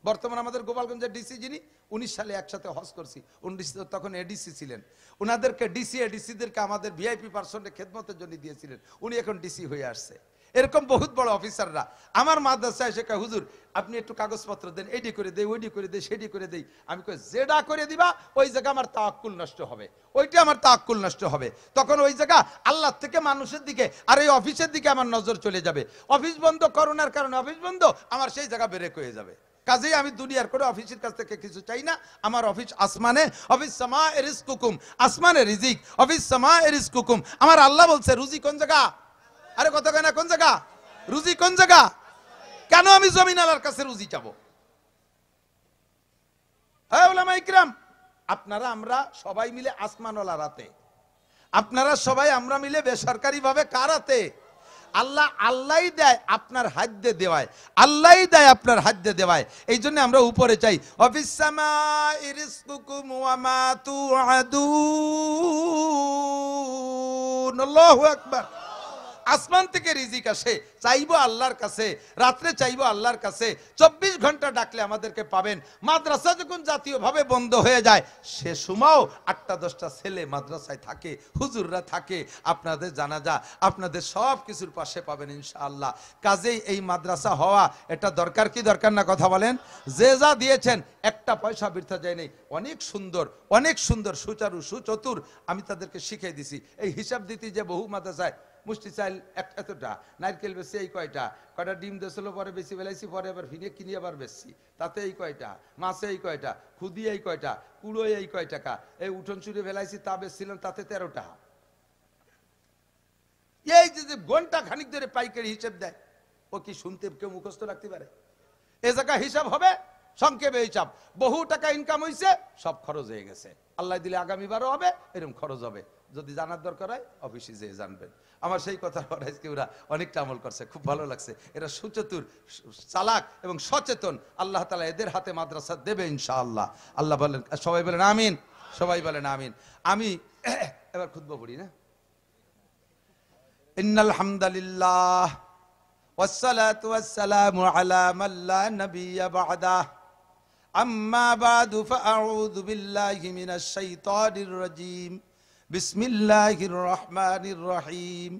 বর্তমান আমাদের গোপালগঞ্জের ডিসি যিনি, 19 সালে একসাথে হজ করছি, 19 তখন এডিসি ছিলেন, ওনাদেরকে ডিসি এডিসিদেরকে আমাদের ভিআইপি পার্সনের খেদমতের জন্য দিয়েছিলেন, উনি এখন ডিসি হয়ে আসছে। এরকম বহুত বড় অফিসাররা আমার মাদ্রাসায় এসে কয়, হুজুর আপনি একটু কাগজপত্র দেন, এইডি করে দেই, ওইডি করে দেই, সেডি করে দেই। আমি কই যেটা করে দিবা ওই জায়গা আমার তাওয়াক্কুল নষ্ট হবে, ওইটা আমার তাওয়াক্কুল নষ্ট হবে, তখন ওই জায়গা আল্লাহ থেকে মানুষের দিকে আর এই অফিসের দিকে আমার নজর চলে যাবে। অফিস বন্ধ করোনার কারণে অফিস বন্ধ, আমার সেই জায়গা ব্রেক হয়ে যাবে। কাজেই আমি দুনিয়ার করে অফিসের কাছ থেকে কিছু চাই না, আমার অফিস আসমানে, অফিস সামা রিজকুকুম, আসমানে রিজিক, অফিস সামা রিজকুকুম। আমার আল্লাহ বলছে রুজি কোন জায়গা, আরে কথা কয় না, কোন জায়গা রুজি, কোন জায়গা? কেন আমি জমিন আল্লাহর কাছে রুজি চাবো? হ্যাঁ ওলামা ইকরাম, আপনারা আমরা সবাই মিলে আসমানওয়ালা রাতে, আপনারা সবাই আমরা মিলে বেসরকারি ভাবে কার হাতে? আল্লাহ, আল্লাহই দেয় আপনার হাত দিয়ে দেওয়ায়, আল্লাহই দেয় আপনার হাত দিয়ে দেওয়ায়। এই জন্য আমরা উপরে চাই, অফিস সামাই রিজকুকুম ওয়া মা তুআদুন, আল্লাহু আকবার। আসমান থেকে রিজিক আসে, চাইবো আল্লাহর কাছে, রাত্রে চাইবো আল্লাহর কাছে, 24 ঘন্টা ডাকলে আমাদেরকে পাবেন। মাদ্রাসা যখন জাতীয়ভাবে বন্ধ হয়ে যায়, সে সময়ও 8টা-10টা ছেলে মাদ্রাসায় থাকে, হুজুররা থাকে, আপনাদের জানাজা আপনাদের সব কিছুর পাশে পাবেন ইনশাআল্লাহ। কাজেই এই মাদ্রাসা হওয়া এটা দরকার কি দরকার না, কথা বলেন? যে যা দিয়েছেন একটা পয়সা বৃথা যায় নাই, অনেক সুন্দর, অনেক সুন্দর, সুচারু সুচতুর আমি তাদেরকে শিখিয়ে দিছি। এই হিসাব দিতে যে বহু মাদ্রাসায় মুষ্টি চাইল এতটা, নারকেল বেশি এই কয়টা, কয়টা ডিম দেছিল পরে বেশি বেলাইছি, পরে আবার ফিরে কিনে আবার বেশি, তাতে এই কয়টা, মাছে এই কয়টা, খুদি এই কয়টা, কুড়ো এই কয় টাকা, এই উঠোন চুরি ফেলাইছি তা বেচছিলাম তাতে 13টা। এই যে ঘন্টা খানিক ধরে পাইকারি হিসাব দেয়, ও কি শুনতে কেউ মুখস্থ রাখতে পারে? এ জায়গা হিসাব হবে, সংক্ষেপে হিসাব, বহু টাকা ইনকাম হয়েছে, সব খরচ হয়ে গেছে, আল্লাহ দিলে আগামীবারও হবে, এরকম খরচ হবে। যদি জানার দরকার হয় অফিসে যেয়ে জানবেন। আমার সেই কথা আজকে ওরা অনেকটা আমল করছে, খুব ভালো লাগছে। এরা সুচতুর, চালাক এবং সচেতন। আল্লাহ তাআলা এদের হাতে মাদ্রাসা দেবে ইনশাআল্লাহ। আল্লাহ বলেন, সবাই বলেন আমিন, সবাই বলেন আমিন। আমি এবার খুতবা পড়ি না, ইন্নাল হামদালিল্লাহ ওয়াসসালাতু ওয়াসসালামু আলা মান লা নাবিয়্যা বা'দাহ আম্মা বা'দু ফাআউযু বিল্লাহি মিনাশ শাইতানির রাজীম বিসমিল্লাহির রহমানির রহিম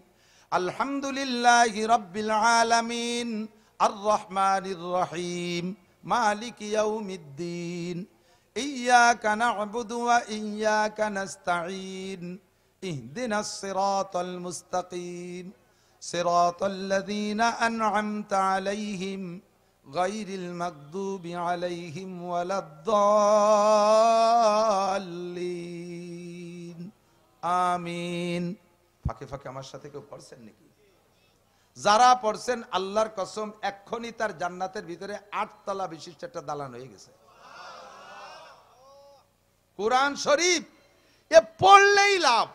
আলহামদুলিল্লাহি রাব্বিল আলামিন আর রহমানির রহিম মালিকি ইয়াউমিদ্দিন ইয়্যাকা না'বুদু ওয়া ইয়্যাকা নাস্তাঈন ইহদিনাস সিরাতাল মুস্তাকিম সিরাতাল লাযীনা আন'আমতা আলাইহিম গায়রিল মাগদুবি আলাইহিম ওয়ালাদ-দাল্লিন আমিন। ফাঁকে ফাঁকে আমার সাথে কেউ পড়ছেন নাকি? যারা পড়ছেন আল্লাহর কসম এক্ষুনি তার জান্নাতের ভিতরে 8 তলা বিশিষ্ট একটা দালান হয়ে গেছে। কোরআন শরীফ এ পড়লেই লাভ,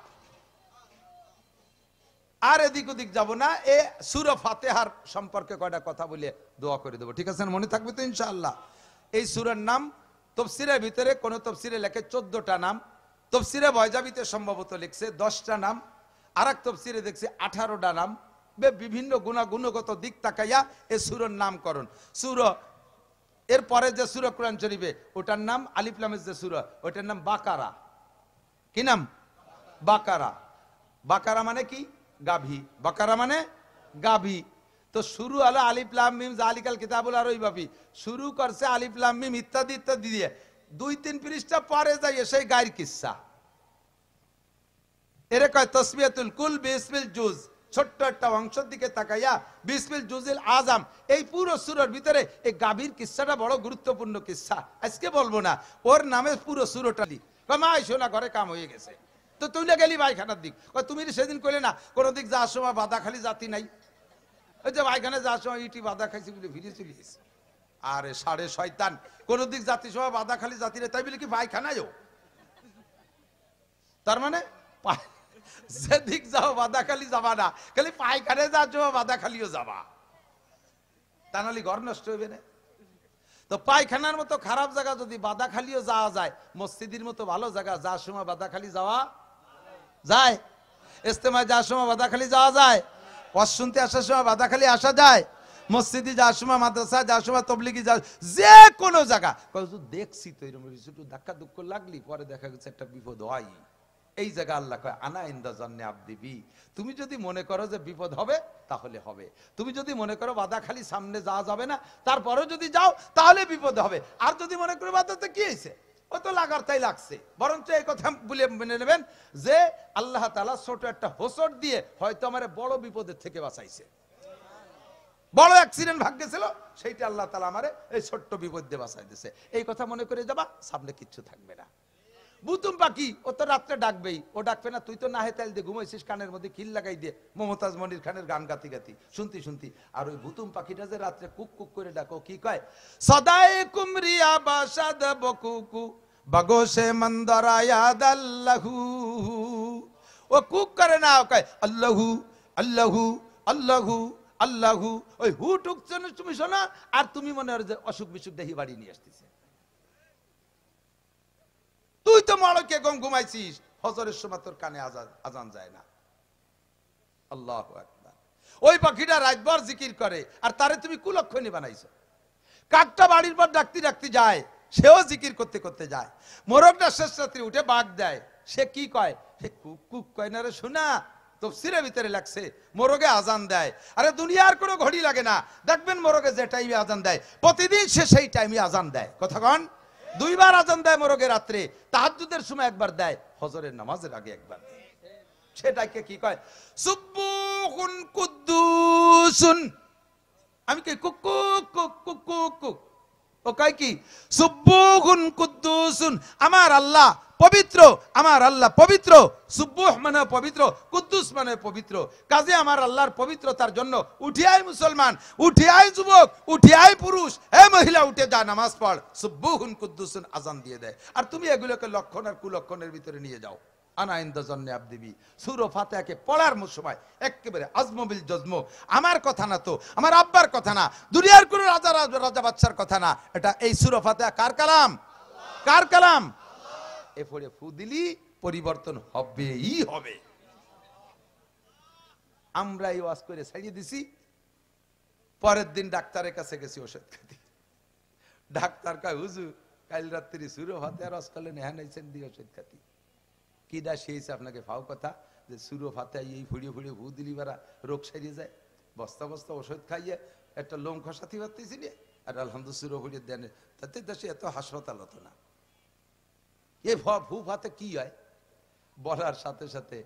আর এদিক ওদিক যাব না। এ সূরা ফাতিহার সম্পর্কে কয়টা কথা বলে দোয়া করে দেব, ঠিক আছে? মনে থাকবে তো ইনশাআল্লাহ। এই সূরার নাম তাফসীরের ভিতরে কোন তাফসীরে লেখে 14টা নাম, তাফসীরে বয়জাবিতে সম্ভবত লিখছে 10টা নাম, আরেক তাফসীরে দেখছি 18টা নাম। বিভিন্ন গুণগত দিক তাকাইয়া এই সূরার নামকরণ। সূরা এর পরে যে সূরা কোরআন শরীফে ওটার নাম আলিফ লামের যে সূরা ওটার নাম বাকারা। কি নাম? বাকারা। বাকারা মানে কি? গাভী। বাকারা মানে গাভী। তো শুরু হলো আলিফ লাম মিম যালিকাল কিতাবুল আরাইবাফি, শুরু করছে আলিফ লাম মিম ইত্যাদি ইত্যাদি দিয়ে 2-3 পৃষ্ঠা পরে যাই সেই গায়ের কিসসা। এরে কয় তাসমিয়াতুল কুল বিসমিল জুজ। ছোট্ট একটা অংশের দিকে তাকাইয়া বিসমিল জুজিল আজম, এই পুরো সূরার ভিতরে এই গাভীর কিসসাটা বড় গুরুত্বপূর্ণ কিসসা। আজকে বলবো না, ওর নামে পুরো সূরাটা লি। মা আইসো না, ঘরে কাম হয়ে গেছে। তো তুই না গেলি পায়খানার দিক, তুমি সেদিন কইলে না কোন দিক যাওয়ার সময় বাধা খালি জাতি নাই, ওই যে পায়খানে যাওয়ার সময় ইটি বাধা খাইছি বলে ফিরে চলে গেছে। আরে সাড়ে শয়তান, কোন দিক জাতি সময় বাধা খালি জাতি রে, তাই বলে কি পায়খানায়ও? তার মানে যেদিক যাও বাধা খালি যাবা না, খালি পায়খানে যাওয়ার সময় বাধা খালিও যাবা, তা নাহলে ঘর নষ্ট হইবে না। তো পায়খানার মতো খারাপ জায়গা যদি বাধা খালিও যাওয়া যায়, মসজিদের মতো ভালো জায়গা যাওয়ার সময় বাধা খালি যাওয়া যায়, ইস্তেমায় যাওয়ার সময় বাধা খালি যাওয়া যায়, ওয়াজ শুনতে আসার সময় বাধা খালি আসা যায়, মসজিদে যাওয়ার সময়, মাদ্রাসা যাওয়ার সময়, তবলিগি যাওয়ার, যে কোনো জায়গা দেখছি তো এরকম একটু ধাক্কা দুঃখ লাগলি পরে দেখা গেছে একটা বিপদ হয়। এই জায়গা আল্লাহ কয় আনা ইনদা জান্নি আবদি বি। তুমি যদি মনে করো যে বিপদ হবে তাহলে হবে, তুমি যদি মনে করো বাধা খালি সামনে যাওয়া যাবে না তারপরেও যদি যাও তাহলে বিপদ হবে, আর যদি মনে করো বাধাতে কি হয়েছে ও তো লাগার তাই লাগছে, বরঞ্চ এই কথা বলে মেনে নেবেন যে আল্লাহ তাআলা ছোট একটা হোঁচট দিয়ে হয়তো আমার বড় বিপদের থেকে বাঁচাইছে। বড় অ্যাক্সিডেন্ট ভাগ্যে ছিল, সেইটা আল্লাহ তাআলা আমারে এই ছোট্ট বিপদ দিয়ে বাঁচাই দিয়েছে। এই কথা মনে করে যাবা, সামনে কিচ্ছু থাকবে না। বুতুম পাখি ও তো রাত্রে ডাকবেই, ও ডাকবে না? তুই তো না হেতাল দিয়ে ঘুমাইছিস, কানের মধ্যে খিল লাগাই দিয়ে মমতাজ মনির খানের গান গাতি গাতি শুনতি শুনতি। আর ওই বুতুম পাখিটা যে রাত্রে কুক কুক করে ডাকো, কি কয়? সদাই কুমরিয়া বাসাদ বকুকু বাগোশে মন্দরা ইয়াদ আল্লাহু। ও কুক করে না, ও কয় আল্লাহু আল্লাহু আল্লাহু আল্লাহু। ওই হু টুক তুমি শোনা, আর তুমি মনে হয় যে অসুখ বিসুখ দেখি বাড়ি নিয়ে আসতেছে। তুই তো মড়কে গম ঘুমাইছিস, ফজরের সময় তোর কানে আজান যায় না। আল্লাহু আকবার। ওই পাখিটা রাতভর জিকির করে, আর তারে তুমি কুলক্ষণী বানাইছো। কাকটা বাড়ির পর ডাকতে ডাকতে যায়, সেও জিকির করতে করতে যায়। মোরগটা শেষ রাত্রি উঠে বাঘ দেয়, সে কি কয়? সে কুক কুক কয় না রে, শোনা তাফসীরের ভিতরে লাগছে মোরগে আজান দেয়। আরে দুনিয়ার কোনো ঘড়ি লাগে না, দেখবেন মোরগে যে টাইমে আজান দেয় প্রতিদিন সে সেই টাইমে আজান দেয়। কথা কন? 2 বার আজান দেয় মোরগে রাত্রে, তাহাজ্জুদের সময় একবার দেয়, ফজরের নামাজের আগে একবার দেয়। সেটাকে কি কয়? সুবহুন কুদ্দুসুন। আমি কি কুক কুক কুক কুক কুক কুক, ও কয় কি? সুবহুন কুদ্দুসুন, আমার আল্লাহ পবিত্র, আমার আল্লাহ পবিত্র। সুবহ মানে পবিত্র, কুদ্দুস মানে পবিত্র। কাজে আমার আল্লাহর পবিত্রতার জন্য উঠে আয় মুসলমান, উঠে আয় যুবক, উঠে আয় পুরুষ, হে মহিলা উঠে যা নামাজ পড়। সুবহুন কুদ্দুসুন আজান দিয়ে দেয়, আর তুমি এগুলোকে লক্ষণ আর কুলক্ষণের ভিতরে নিয়ে যাও। আনা ইনদা জান্নি আবদি বি। সূরা ফাতিহাকে পড়ার সময় একেবারে আজম বিল জজম। আমার কথা না তো, আমার আব্বার কথা না, দুনিয়ার কোন রাজা রাজা বাদশার কথা না, এটা এই সূরা ফাতিহা কার কালাম? কার কালাম? এ পড়ে ফু দিলি পরিবর্তন হবেই হবে। আমরা এই ওয়াজ করে ছাড়িয়ে দিছি। পরের দিন ডাক্তারের কাছে গেছি ওষুধ খাতি। ডাক্তার কয় হুজুর কাল রাত্রি সুরো ভাতে আর রসকলেন হ্যাঁ নাইছেন দিয়ে ওষুধ খাতি। কি দা সেইছে আপনাকে ফাও কথা যে সুরো ভাতে এই ফুড়িয়ে ফুড়িয়ে ভু দিলি বেড়া রোগ সারিয়ে যায়। বস্তা বস্তা ওষুধ খাইয়ে একটা লোম খসাতি পারতেছি রে, আর আলহামদুলিল্লাহ সুরো ফুড়িয়ে দেন, তাতে দেশে এত হাসপাতাল হতো না। এ ভু ভাতে কি হয় বলার সাথে সাথে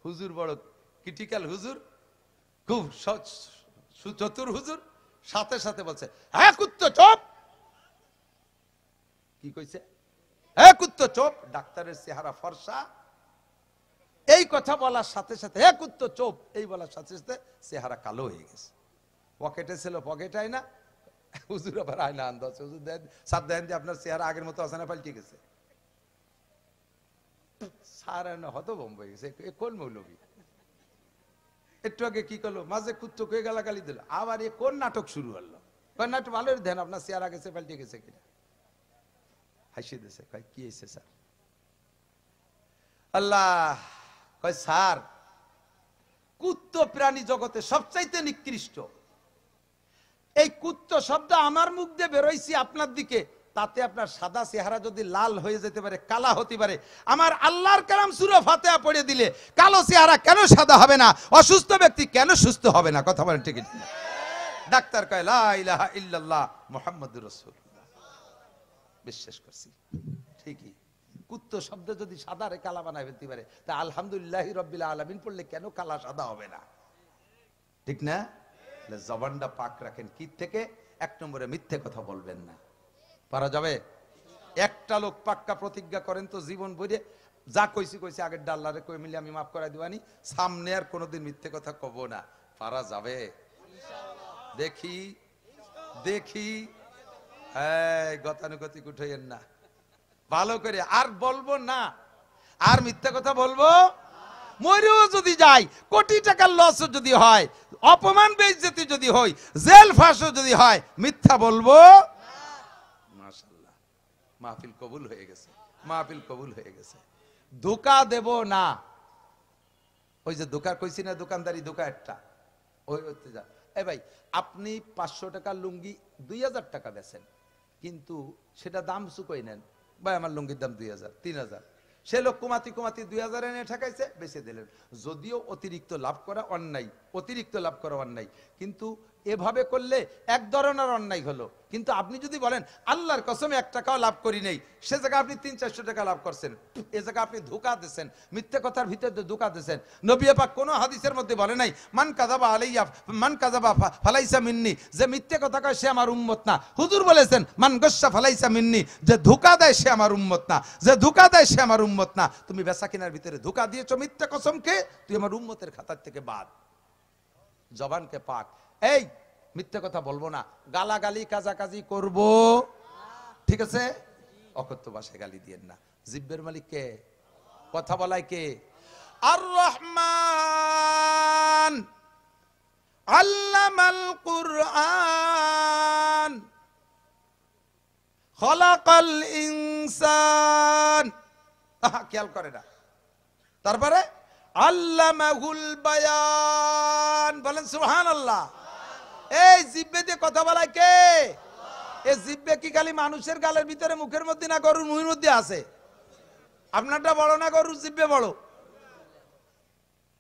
হুজুর বড় ক্রিটিক্যাল হুজুর, খুব সুচতুর হুজুর, সাথে সাথে বলছে হ্যাঁ কুত্তো চোপ। কি কইছে? হ্যাঁ কুত্তো চোপ। ডাক্তারের চেহারা ফর্সা, এই কথা বলার সাথে সাথে হ্যাঁ কুত্তো চোপ এই বলার সাথে সাথে চেহারা কালো হয়ে গেছে। পকেটে ছিল পকেট আয় না, হুজুর আবার আয় না আন্দাজ হুজুর দেন সাত দেন যে আপনার চেহারা আগের মতো আছে না, পাল্টে গেছে। সার হত বম্ব হয়ে গেছে, কোন মৌলবী? একটু আগে কি করলো, মাঝে কুত্তো কে গালাগালি দিল, আবার এ কোন নাটক শুরু হলো? নাটক ভালো দেন আপনার চেহারা গেছে পাল্টে গেছে কিনা। হাসি দিছে, কয় কি হয়েছে স্যার? আল্লাহ কয় স্যার কুত্তো প্রাণী জগতে সবচাইতে নিকৃষ্ট। এই কুত্তো শব্দ আমার মুখ দিয়ে বেরোইছি আপনার দিকে, তাতে আপনার সাদা চেহারা যদি লাল হয়ে যেতে পারে, কালা হতে পারে, আমার আল্লাহর কালাম সূরা ফাতিহা পড়ে দিলে কালো চেহারা কেন সাদা হবে না? অসুস্থ ব্যক্তি কেন সুস্থ হবে না? কথা বলেন ঠিক? ডাক্তার কয় লা ইলাহা ইল্লাল্লাহ মুহাম্মাদুর রাসূলুল্লাহ। বিশ্বাস করছি ঠিকই। কুত্তো শব্দ যদি সাদা রে কালা বানায় ফেলতে পারে, তা আলহামদুলিল্লাহি রাব্বিল আলামিন পড়লে কেন কালা সাদা হবে না? ঠিক না? জবানটা পাক রাখেন কি থেকে? এক নম্বরে মিথ্যে কথা বলবেন না। পারা যাবে? একটা লোক পাক্কা প্রতিজ্ঞা করেন তো জীবন ভরে যা কইছি কইছি আগের ডাল্লারে কই মিলে আমি মাফ করাই দিবানি, সামনে আর কোনোদিন মিথ্যে কথা কব না। পারা যাবে? দেখি দেখি। হ্যাঁ গতানুগতিক উঠাইয়েন না, ভালো করে আর বলবো না, আর মিথ্যা কথা বলবো। মরেও যদি যাই, কোটি টাকার লস যদি হয়, অপমান বেইজ্জতি যদি হয়, জেল ফাঁসও যদি হয়, মিথ্যা বলবো। মাশাআল্লাহ মাহফিল কবুল হয়ে গেছে, মাহফিল কবুল হয়ে গেছে। ধোঁকা দেব না। ওই যে ধোঁকা কইছি না, দোকানদারি ধোঁকা একটা, ওই হতে যা। এ ভাই আপনি 500 টাকার লুঙ্গি 2000 টাকা বেচেন, কিন্তু সেটা দাম চুকই নেন, ভাই আমার লুঙ্গির দাম 2000 3000, সে লোক কুমাতি কুমাতি 2000 এনে ঠেকাইছে, বেচে দিলেন। যদিও অতিরিক্ত লাভ করা অন্যায়, অতিরিক্ত লাভ করা অন্যায়, কিন্তু এভাবে করলে এক ধরনের অন্যায় হলো। কিন্তু আপনি যদি বলেন আল্লাহর কসমে 1 টাকাও লাভ করি নাই, সে জায়গায় আপনি 300-400 টাকা লাভ করছেন, এ জায়গায় আপনি ধোঁকা দিচ্ছেন, মিথ্যে কথার ভিতরে ধোঁকা দিচ্ছেন। নবী পাক কোন হাদিসের মধ্যে বলে নাই মান কাযাবা আলাইয়া মান কাযাবা ফালাইসা মিন্নি, যে মিথ্যে কথা কয় সে আমার উম্মত না। হুজুর বলেছেন মান গাশশা ফালাইসা মিন্নি, যে ধোঁকা দেয় সে আমার উম্মত না, যে ধোঁকা দেয় সে আমার উম্মত না। তুমি বেচা কিনার ভিতরে ধোঁকা দিয়েছো মিথ্যে কসমকে, তুই আমার উম্মতের খাতার থেকে বাদ। জবানকে পাক, এই মিথ্যে কথা বলবো না, গালাগালি কাজাকাজি করব, ঠিক আছে? অকথ্য ভাষায় গালি দিয়েন না। জিব্বের মালিক কে? কথা বলায় কে? আর রহমান আল্লামাল কুরআন খলাকাল ইনসান। খেয়াল করে না। তারপরে আল্লামাহুল বায়ান। বলেন সুবহানাল্লাহ। এই জিব্বে দিয়ে কথা বলায় কে? এই জিব্বে কি খালি মানুষের গালের ভিতরে, মুখের মধ্যে, না গরুর মুখের মধ্যে আছে? আপনারটা বড় না গরুর জিব্বে বড়?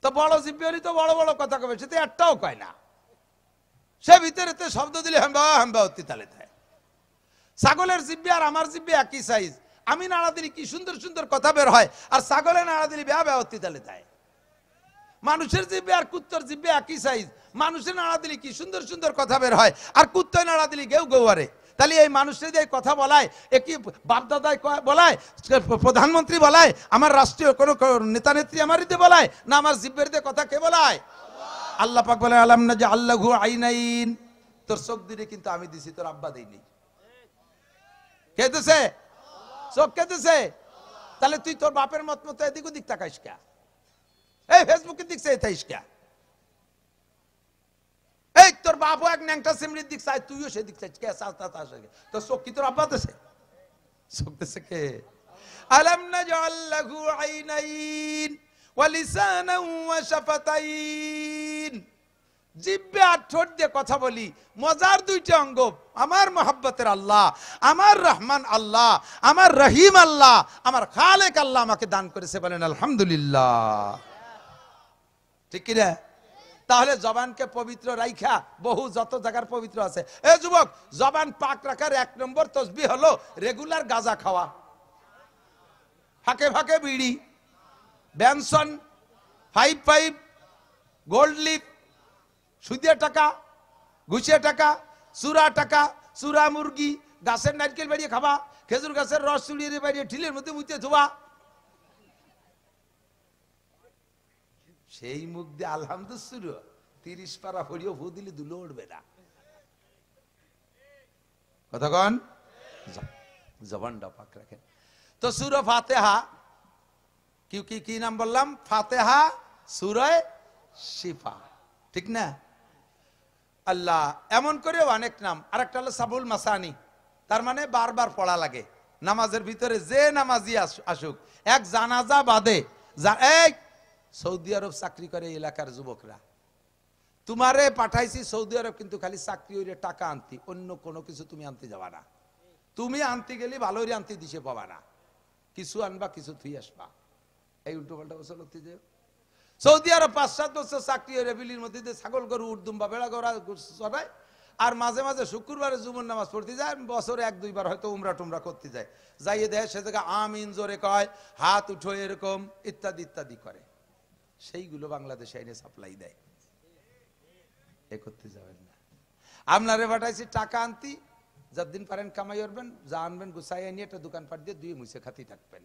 তো বড় জিব্বেরই তো বড় বড় কথা কবে, সে তো একটাও কয় না। সে ভিতরে তো শব্দ দিলে হাম্বা হাম্বা অতি তালে দেয়। ছাগলের জিব্বে আর আমার জিব্বে একই সাইজ, আমি নাড়া দিলে কি সুন্দর সুন্দর কথা বের হয়, আর ছাগলে নাড়া দিলে বেয়া বেয়া অতি তালে দেয়। মানুষের জিব্বে আর কুত্তর জিব্বে একই সাইজ, মানুষের নাড়া দিলে কি সুন্দর সুন্দর কথা বের হয়, আর কুত্তয় নাড়া দিলে গেউ গেউ আরে। তাহলে এই মানুষের যে কথা বলায়, একই বাপদাদায় বলায়, প্রধানমন্ত্রী বলায়, আমার রাষ্ট্রীয় কোন নেতা নেত্রী আমার দিতে বলায়, না আমার জিব্বের দিয়ে কথা কে বলায়? আল্লাহ পাক বলে আলাম না যে আল্লাহু আইনাইন, তোর চোখ দিলে কিন্তু আমি দিছি, তোর আব্বা দেইনি। কে দিছে? চোখ কে দিছে? তাহলে তুই তোর বাপের মত মতো এদিক ওদিক তাকাইস কে? এই ফেসবুকের দিক চাই থাইস কে? এই তোর বাপও এক ন্যাংটা সিমরির দিক চাই, তুইও সেদিক চাইছ কে? তোর চোখ কি তোর আব্বা দিছে? চোখ দিছে কে? আলাম নাজআল লাহু আইনাইন ওয়া লিসানান ওয়া শাফাতাইন, জিহ্বা আর ঠোঁট দিয়ে কথা বলি। মজার দুইটা অঙ্গ, আমার মহব্বতের আল্লাহ, আমার রহমান আল্লাহ, আমার রহিম আল্লাহ, আমার খালেক আল্লাহ আমাকে দান করেছে, বলেন আলহামদুলিল্লাহ। ঠিক কি না? তাহলে জবানকে পবিত্র রাইখা, বহু যত জায়গার পবিত্র আছে। এ যুবক, জবান পাক রাখার 1 নম্বর তসবিহ হলো রেগুলার গাঁজা খাওয়া, ফাঁকে ফাঁকে বিড়ি, ব্যানসন, 5 গোল্ড লিফ, সুদিয়া টাকা, ঘুষিয়া টাকা, চুরা টাকা, চুরা মুরগি, গাছের নারকেল বাড়িয়ে খাবা, খেজুর গাছের রস চুড়িয়ে বাড়িয়ে ঠিলের মধ্যে মুইতে ধোয়া, সেই মুখ দিয়ে আলহামদুলিল্লাহ 30 পারা পড়িও ফু দিলে দুলো উঠবে না। কতক্ষণ জবানটা পাক রাখেন। তো সূরা ফাতিহা কি নাম বললাম? ফাতিহা, সূরা শিফা, ঠিক না? আল্লাহ এমন করে অনেক নাম। আরেকটা হলো সাবুল মাসানি, তার মানে বারবার পড়া লাগে। নামাজের ভিতরে যে নামাজি আসুক, এক জানাজা বাদে, এই সৌদি আরব চাকরি করে এলাকার যুবকরা, তোমারে পাঠাইছি সৌদি আরব কিন্তু খালি চাকরি হইলে টাকা আনতি, অন্য কোনো কিছু তুমি আনতে যাবা না। তুমি আনতে গেলে ভালো আনতে দিশে পাবা না, কিছু আনবা কিছু থুই আসবা। এই উল্টো পাল্টা বছর সৌদি আরব 5-7 বছর চাকরি হয়ে বিলির মধ্যে ছাগল গরু উর্দুম্বা বেড়া গড়া চড়ায়, আর মাঝে মাঝে শুক্রবারে জুমুর নামাজ পড়তে যায়, বছরে 1-2 বার হয়তো উমরা টুমরা করতে যায়, যাইয়ে দেয় সে জায়গায় আমিন জোরে কয়, হাত উঠো এরকম ইত্যাদি ইত্যাদি করে, সেইগুলো বাংলাদেশে এনে সাপ্লাই দেয়। এ করতে যাবেন না। আপনারে পাঠাইছি টাকা আনতি, যার দিন পারেন কামাই করবেন, যা আনবেন গুছাই নিয়ে একটা দোকানপাট দিয়ে দুই মুছে খাতি থাকবেন।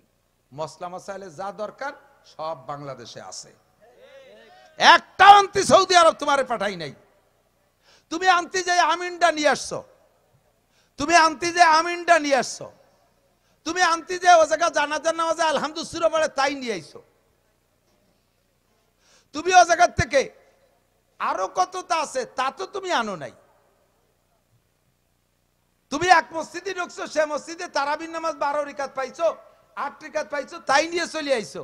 মশলা মশাইলে যা দরকার সব বাংলাদেশে আছে, একটা আনতি সৌদি আরব তোমারে পাঠাই নাই। তুমি আনতি যে আমিনটা নিয়ে আসছো, তুমি আনতি যে আমিনটা নিয়ে আসছো, তুমি আনতি যে ও জায়গা জানাজার নামাজে আলহামদুলিল্লাহ পড়ে তাই নিয়ে আইছো। তুমি ও জায়গার থেকে আরো কতটা আছে তা তো তুমি আনো নাই। তুমি এক মসজিদে ঢুকছো, সে মসজিদে তারাবির নামাজ 12 রাকাত পাইছো, 8 রাকাত পাইছো, তাই নিয়ে চলে আইছো।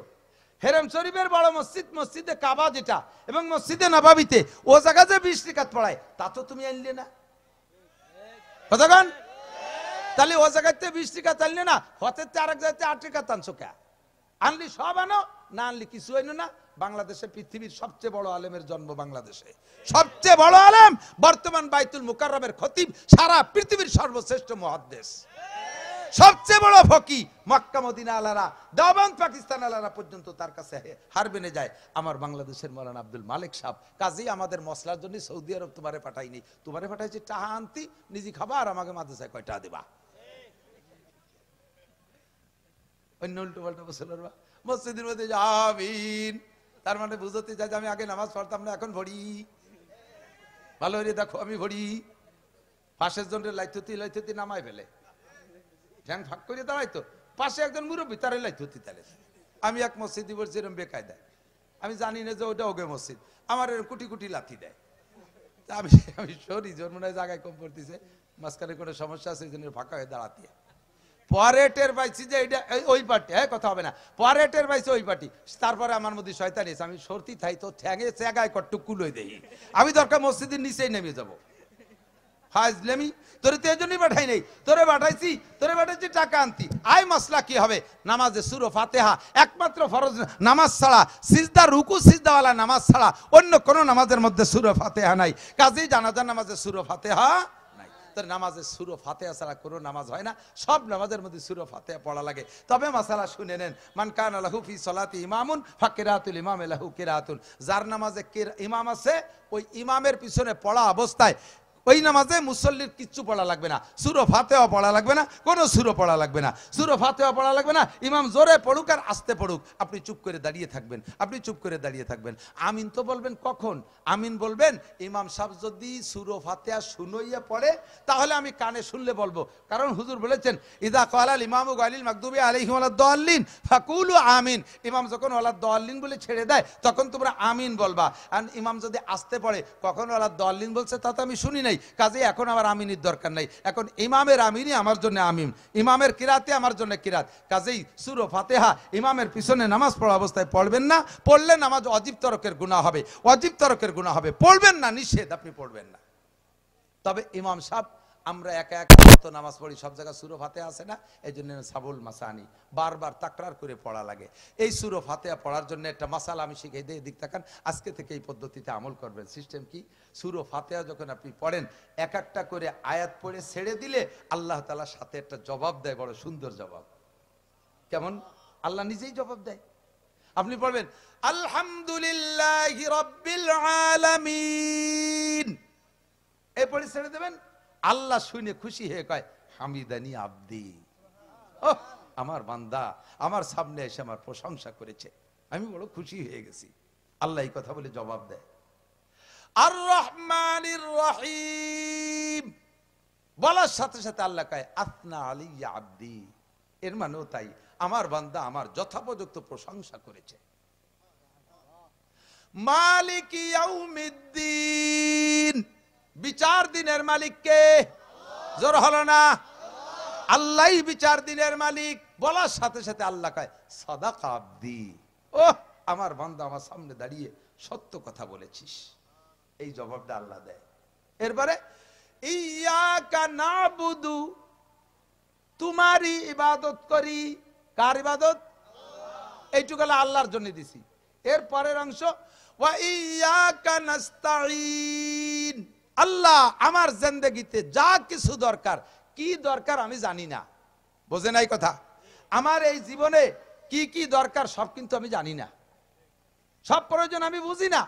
হেরেম শরীফের বড় মসজিদ, মসজিদে কাবা যেটা, এবং মসজিদে নববীতে ও জায়গা যে 20 রাকাত পড়ায় তা তো তুমি আনলে না। কতক্ষণ? তাহলে ও জায়গাতে 20 রাকাত আনলে না, হতে আরেক জায়গাতে 8 রাকাত আনছো কে? আনলি সব আনো, না আনলি কিছু আনো না। বাংলাদেশে পৃথিবীর সবচেয়ে বড় আলেমের জন্ম বাংলাদেশে, সবচেয়ে বড় আলেম বর্তমান বাইতুল মুকাররমের খতিব, সারা পৃথিবীর সর্বশ্রেষ্ঠ মুহাদ্দিস, সবচেয়ে বড় ফকি। মক্কা মদিনা আলারা, দেওবন্দ পাকিস্তান আলারা পর্যন্ত তার কাছে হার মেনে যায় আমার বাংলাদেশের মাওলানা আব্দুল মালিক সাহেব। কাজেই আমাদের মশলার জন্য সৌদি আরব তোমারে পাঠাইনি, তোমারে পাঠাইছে টাহা আনতি, নিজে খাবা আর আমাকে মাদ্রাসায় কয়টা দিবা। অন্য উল্টো পাল্টা বসে মসজিদের মধ্যে আমিন, তার মানে বুঝতে চাই যে আমি আগে নামাজ পড়তাম না, এখন ভরি। ভালো হয়ে দেখো আমি ভরি। পাশের জনের লাইথতি নামাই ফেলে, ঠ্যাং ফাঁক করে দাঁড়াইতো, পাশে একজন মুরব্বী তারে লাইথতি তালে। আমি এক মসজিদ বলছি এরকম বেকায়দায়, আমি জানি না যে ওটা ওগে মসজিদ, আমার কুটি কুটি লাথি দেয়। আমি সরি, জোর মনে হয় জায়গায় কম পড়তেছে, মাঝখানে কোনো সমস্যা আছে, এই জন্য ফাঁকা হয়ে দাঁড়াতে। পরে টের পাইছি যে এটা ওই পার্টি, হ্যাঁ কথা হবে না, পরে টের পাইছি ওই পার্টি। তারপরে আমার মধ্যে শয়তান এসে আমি সরতি থাই তো ঠ্যাঙে চেগায় কট্টুকুলোই দেই, আমি দরকার মসজিদের নিচেই নেমে যাবো। ফাজলামি তোরে তো এজন্যই পাঠাই নাই, তোরে পাঠাইছি টাকা আনতি। আয় মাসলা কি হবে? নামাজে সূরা ফাতিহা একমাত্র ফরজ নামাজ ছাড়া, সিজদা রুকু সিজদাওয়ালা নামাজ ছাড়া অন্য কোন নামাজের মধ্যে সূরা ফাতিহা নাই। কাজেই জানাজার নামাজে সূরা ফাতিহা নাই। তোর নামাজে সূরা ফাতিহা ছাড়া কোনো নামাজ হয় না, সব নামাজের মধ্যে সূরা ফাতিহা পড়া লাগে। তবে মাসালা শুনে নেন, মান কানা লাহু ফি সলাতি ইমামুন ফাকিরাতুল ইমামে লাহু কিরাতুন। যার নামাজে ইমাম আছে, ওই ইমামের পিছনে পড়া অবস্থায় ওই নামাজে মুসল্লির কিচ্ছু পড়া লাগবে না, সূরা ফাতিহা পড়া লাগবে না, কোন সূরা পড়া লাগবে না, সূরা ফাতিহা পড়া লাগবে না। ইমাম জোরে পড়ুক আর আস্তে পড়ুক, আপনি চুপ করে দাঁড়িয়ে থাকবেন, আপনি চুপ করে দাঁড়িয়ে থাকবেন। আমিন তো বলবেন কখন? আমিন বলবেন ইমাম সাহেব যদি সূরা ফাতিহা শুনাইয়া পড়ে, তাহলে আমি কানে শুনলে বলবো, কারণ হুজুর বলেছেন ইযা ক্বালাল ইমামু গালিল মাগদুবি আলাইহিম ওয়ালাদ-দাল্লিন ফাকুলু আমিন। ইমাম যখন ওয়ালাদ-দাল্লিন বলে ছেড়ে দেয় তখন তোমরা আমিন বলবা। আর ইমাম যদি আস্তে পড়ে কখন ওয়ালাদ-দাল্লিন বলছে তা তো আমি শুনি নাই, নাই, কাজে এখন আমার আমিনের দরকার নাই, এখন ইমামের আমিনই আমার জন্য আমিন, ইমামের কিরাতে আমার জন্য কিরাত। কাজেই সূরা ফাতিহা ইমামের পিছনে নামাজ পড়া অবস্থায় পড়বেন না, পড়লে নামাজ ওয়াজিব তরকের গুনাহ হবে, ওয়াজিব তরকের গুনাহ হবে। পড়বেন না, নিষেধ, আপনি পড়বেন না। তবে ইমাম সাহেব, আমরা একা একা যত নামাজ পড়ি সব জায়গায় সূরা ফাতিহা আছে না, এই জন্য সাবুল মাসানি বারবার তাকরার করে পড়া লাগে। এই সূরা ফাতিহা পড়ার জন্য একটা মাসালা আমি শিখিয়ে দিই, দিক তাকান, আজকে থেকে এই পদ্ধতিতে আমল করবেন। সিস্টেম কি? সূরা ফাতিহা যখন আপনি পড়েন, এক একটা করে আয়াত পড়ে ছেড়ে দিলে আল্লাহ তাআলা সাথে একটা জবাব দেয়, বড় সুন্দর জবাব। কেমন? আল্লাহ নিজেই জবাব দেয়। আপনি পড়বেন আলহামদুলিল্লাহি রাব্বিল আলামিন, এই পড়ে ছেড়ে দেবেন, আল্লাহ শুনে খুশি হয়ে কয় হামিদানি আব্দি, ও আমার বান্দা আমার সামনে এসে আমার প্রশংসা করেছে, আমি বড় খুশি হয়ে গেছি। আল্লাহ এই কথা বলে জবাব দেয়। আর রহমানির রহিম বলার সাথে সাথে আল্লাহ কয় আসনা আলাইয়া আব্দি, এর মানেও তাই, আমার বান্দা আমার যথাপযুক্ত প্রশংসা করেছে। মালিক ইয়াউমিদ্দিন, বিচার দিনের মালিক কে? জোর হলো না? আল্লাহই বিচার দিনের মালিক। বলার সাথে সাথে আল্লাহ কয় সাদাকা আব্দি, ও আমার বান্দা আমার সামনে দাঁড়িয়ে সত্য কথা বলেছিস, এই জবাবটা আল্লাহ দেয়। এরপরে ইয়াকা নাবুদু, তোমারই ইবাদত করি। কার ইবাদত? এইটুকু আল্লাহর জন্য দিছি। এর পরের অংশ ওয়া ইয়াকা নাস্তাঈন, আল্লাহ আমার জিন্দেগিতে যা কিছু দরকার, কি দরকার আমি জানি না, বোঝে নাই কথা, আমার এই জীবনে কি কি দরকার সব কিন্তু আমি জানি না, সব প্রয়োজন আমি বুঝি না,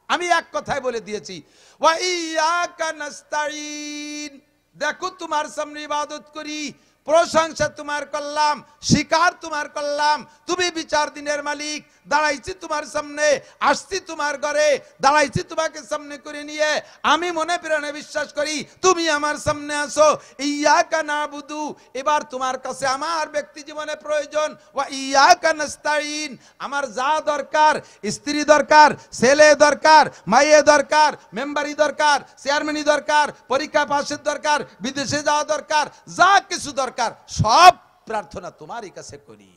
আমি এক কথায় বলে দিয়েছি ওয়া ইয়াকা নাস্তাঈন, দেখো তোমার সামনে ইবাদত করি, প্রশংসা তোমার করলাম, স্বীকার তোমার করলাম, তুমি বিচার দিনের মালিক, দাঁড়াইছি তোমার সামনে, আসছি তোমার ঘরে, দাঁড়াইছি তোমাকে সামনে করে নিয়ে, আমি মনে প্রাণে বিশ্বাস করি তুমি আমার সামনে আসো। ইয়াকা নাবুদু, এবার তোমার কাছে আমার ব্যক্তি জীবনে প্রয়োজন, ওয়া ইয়াকা নাস্তাঈন, আমার যা দরকার, স্ত্রী দরকার, ছেলে দরকার, মাইয়ে দরকার, মেম্বারি দরকার, চেয়ারম্যানই দরকার, পরীক্ষা পাশের দরকার, বিদেশে যাওয়া দরকার, যা কিছু দরকার সব প্রার্থনা তোমারই কাছে করি।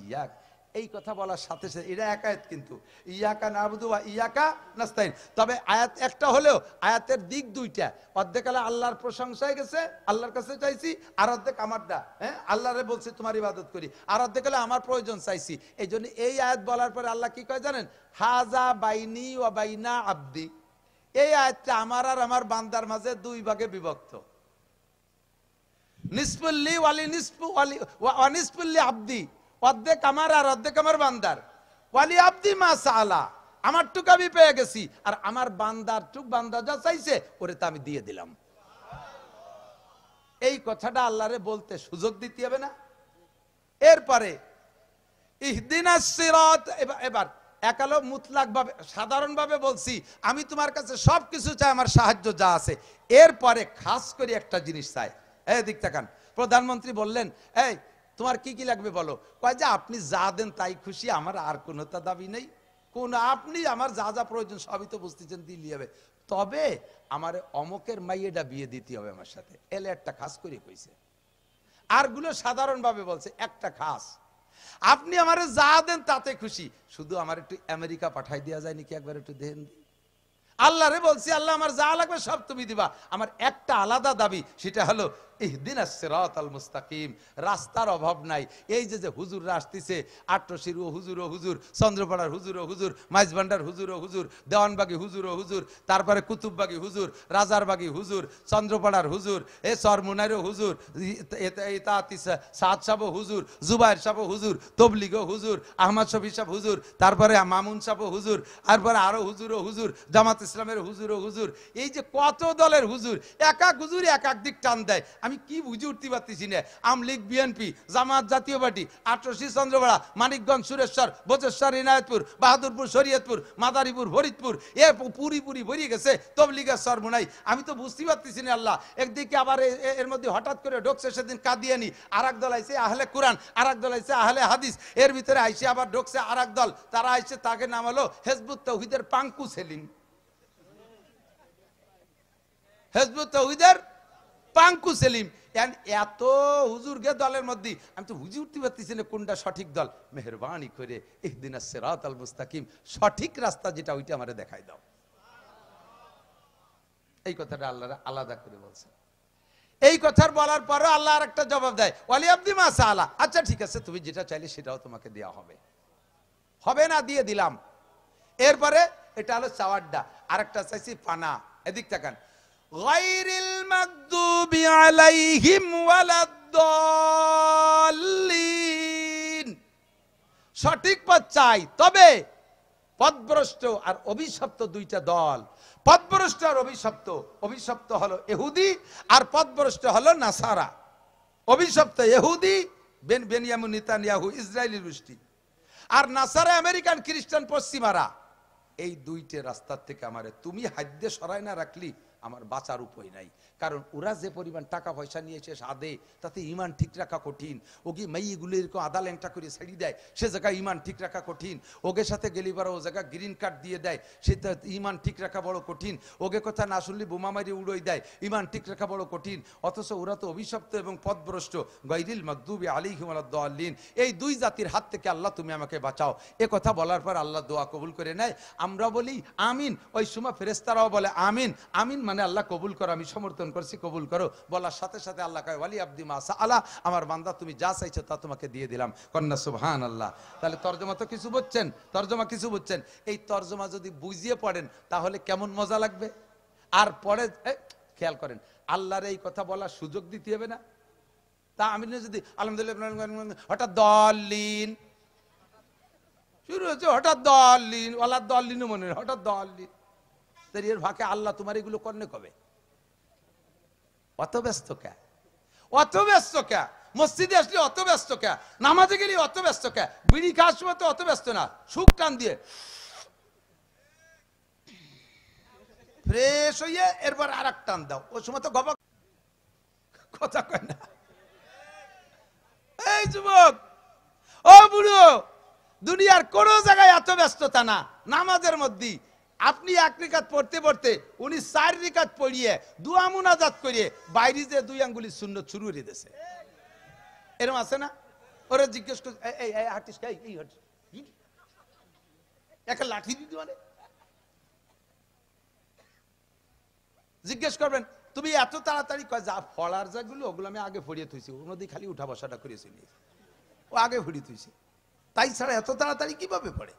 ইয়াক, এই কথা বলার সাথে সাথে এটা এক আয়াত, কিন্তু ইয়াকা নাবুদু ওয়া ইয়াকা নাস্তাইন, তবে আয়াত একটা হলেও আয়াতের দিক দুইটা, অর্ধেক আল্লাহর প্রশংসা হয়ে গেছে, আল্লাহর কাছে চাইছি, আর অর্ধেক আমারটা, হ্যাঁ আল্লাহরে বলছি তোমার ইবাদত করি, আর অর্ধেক আমার প্রয়োজন চাইছি। এই জন্য এই আয়াত বলার পরে আল্লাহ কি কয় জানেন? হাজা বাইনি ওয়া বাইনা আব্দি, এই আয়াতটা আমার আর আমার বান্দার মাঝে দুই ভাগে বিভক্ত, নিসফুল্লি ওয়ালি নিসফু ওয়ালি ওয়া নিসফুল্লি আব্দি, অর্ধেক আমার আর অর্ধেক আমার বান্দার, ওয়ালি আব্দি মা সাআলা, আমার টুক আমি পেয়ে গেছি, আর আমার বান্দার টুক বান্দা যা চাইছে ওরে তা আমি দিয়ে দিলাম। এই কথাটা আল্লাহরে বলতে সুযোগ দিতে হবে না? এরপরে ইহদিনাস সিরাত, এবার একালো মুতলাক ভাবে সাধারণ ভাবে বলছি, আমি তোমার কাছে সবকিছু চাই, আমার সাহায্য যা আছে। এরপরে খাস করে একটা জিনিস চাই, এই দিক তাকান, প্রধানমন্ত্রী বললেন এই তোমার কি কি লাগবে বলো, কয় যে আপনি যা দেন তাই খুশি, আমার আর কোনো তা দাবি নেই, কোন আপনি আমার যা যা প্রয়োজন সবই তো বুঝতেছেন দিলি হবে, তবে আমার অমকের মাইয়েটা বিয়ে দিতে হবে আমার সাথে, এলে একটা খাস করে কইছে। আরগুলো সাধারণ ভাবে বলছে, একটা খাস, আপনি আমার যা দেন তাতে খুশি, শুধু আমার একটু আমেরিকা পাঠাই দেওয়া যায় নাকি, একবার একটু দেন। আল্লাহরে বলছি আল্লাহ আমার যা লাগবে সব তুমি দিবা, আমার একটা আলাদা দাবি, সেটা হলো ইহদিনাস সিরাতাল মুস্তাকিম, রাস্তার অভাব নাই। এই যে হুজুররা আসতেছে, আট্টশির ও হুজুর, চন্দ্রপাড়ার হুজুর ও হুজুর, মাইজভান্ডার হুজুর ও হুজুর, দেওয়ানবাগি হুজুর ও হুজুর, তারপরে কুতুববাগি হুজুর, রাজারবাগি হুজুর, চন্দ্রপাড়ার হুজুর, এ সরমুনাইর হুজুর, সাদ সাহ হুজুর, জুবাইর সাহ হুজুর, তবলিগ হুজুর, আহমদ শফি সাহ হুজুর, তারপরে মামুন সাহ হুজুর, তারপরে আরো হুজুর ও হুজুর, জামাত ইসলামের হুজুর ও হুজুর, এই যে কত দলের হুজুর, এক এক হুজুর এক এক দিক টান দেয়, আমি কি বুঝে উঠতে পারতেছি না। আমলিগ, বিএনপি, জামাত, জাতীয় পার্টি, আটরশি, চন্দ্রপাড়া, মানিকগঞ্জ, সুরেশ্বর, বচেশ্বর, ইনায়তপুর, বাহাদুরপুর, শরীয়তপুর, মাদারীপুর, ফরিদপুর, এ পুরি ভরিয়ে গেছে তবলিগের সরমুনাই, আমি তো বুঝতে পারতেছি না আল্লাহ। একদিকে আবার এর মধ্যে হঠাৎ করে ঢোকছে সেদিন কাদিয়ানি, আর এক দল আইছে আহলে কোরআন, আর এক দল আইছে আহলে হাদিস, এর ভিতরে আইসে আবার ঢোকছে আর এক দল, তারা আইসে, তাকে নাম হলো হেজবুত তাওহীদের পাঙ্কু সেলিম। হিজবুত তাওহীদের পাঙ্কু সেলিম। এত হুজুরকে দলের মধ্যে আমি তো বুঝে উঠতে পারতেছি না কোনটা সঠিক দল। মেহেরবানি করে ইহদিনাস সিরাতাল মুস্তাকিম, সঠিক রাস্তা যেটা ওইটা আমারে দেখাই দাও। এই কথাটা আল্লাহ আলাদা করে বলছে। এই কথার বলার পরে আল্লাহ আর একটা জবাব দেয়, ওয়ালি আব্দি মা সাআলা, আচ্ছা ঠিক আছে তুমি যেটা চাইলে সেটাও তোমাকে দেওয়া হবে। হবে না, দিয়ে দিলাম। এরপরে এটা হলো চাওয়ারটা, আরেকটা চাইছি পানা। এদিক তাকান, গায়রিল মাগদুবি আলাইহিম ওয়ালাদ-দাল্লিন, সঠিক পথ চাই, তবে পথভ্রষ্ট আর অভিশপ্ত দুইটা দল। পথভ্রষ্ট আর অভিশপ্ত, অভিশপ্ত হলো ইহুদি আর পথভ্রষ্ট হলো নাসারা। অভিশপ্ত ইহুদি বেনিয়ামিন নেতানিয়াহু, ইসরায়েলের গোষ্ঠী, আর নাসারা আমেরিকান খ্রিস্টান পশ্চিমারা। এই দুইটা রাস্তার থেকে আমারে তুমি হাদ্যে সরাই না রাখলি আমার বাঁচার উপায় নাই। কারণ ওরা যে পরিমাণ টাকা পয়সা নিয়েছে সাদে, তাতে ইমান ঠিক রাখা কঠিন। ওকে মেয়েগুলো এরকম আদা ল্যাংটা করে ছেড়ে দেয়, সে জায়গায় ইমান ঠিক রাখা কঠিন। ওকে সাথে গেলিবার ও জায়গায় গ্রিন কার্ড দিয়ে দেয়, সেটা ইমান ঠিক রাখা বড় কঠিন। ওকে কথা না শুনলে বোমা মারি উড়োই দেয়, ইমান ঠিক রাখা বড় কঠিন। অথচ ওরা তো অভিশপ্ত এবং পথভ্রষ্ট। গায়রিল মাগদুবি আলাইহিম ওয়ালাদ-দাল্লিন, এই দুই জাতির হাত থেকে আল্লাহ তুমি আমাকে বাঁচাও। এ কথা বলার পর আল্লাহ দোয়া কবুল করে নেয়। আমরা বলি আমিন, ওই সময় ফেরেশতারাও বলে আমিন। আমিন মানে আল্লাহ কবুল করো, আমি সমর্থন করছি, কবুল করো। বলার সাথে সাথে আল্লাহ কয়, ওয়ালি আব্দি মা সাআলা, আমার বান্দা তুমি যা চাইছো তা তোমাকে দিয়ে দিলাম। কন্যা সুবহানাল্লাহ। তাহলে তরজমা তো কিছু বুঝছেন, তরজমা কিছু বুঝছেন। এই তরজমা যদি বুঝিয়ে পড়েন তাহলে কেমন মজা লাগবে। আর পরে খেয়াল করেন, আল্লাহর এই কথা বলার সুযোগ দিতে হবে না। তা আমি যদি আলহামদুলিল্লাহ, হঠাৎ দলিন শুরু হচ্ছে, হঠাৎ দলিন, ওয়ালা দলিনও মনে হয়, হঠাৎ দলিন। এর ভাগে আল্লাহ তোমার এগুলো করনে কবে? অত ব্যস্ত কে? অত ব্যস্ত কে? মসজিদে আসলে অত ব্যস্ত কে? নামাজে গেলে অত ব্যস্ত কে? বিড়ি খাওয়ার সময় তো অত ব্যস্ত না, সুখ টান দিয়ে ফ্রেশ হইয়ে এরপর আর এক টান দাও, ওই সময় তো গবা কথা কয় না। এই যুবক, ও বুড়ো, দুনিয়ার কোন জায়গায় এত ব্যস্ততা না। নামাজের মধ্যে আপনি এক রিকাত পড়তে পড়তে উনি 4 রিকাত পড়িয়ে দুয়া মুনাজাত করিয়ে বাইরে যে 2 আঙ্গুলি সুন্নত শুরু করে দিয়েছে। এরকম আছে না? ওরা জিজ্ঞেস করে, এই হাঁটিস কে? এই হাঁটিস, একটা লাঠি দিতে মানে জিজ্ঞেস করবেন তুমি এত তাড়াতাড়ি কয় যা ফলার যেগুলো ওগুলো আমি আগে ফড়িয়ে থইছি, ওনদি খালি উঠা বসাটা করেছি, ও আগে ফড়িয়ে থইছি, তাই ছাড়া এত তাড়াতাড়ি কিভাবে পড়ে?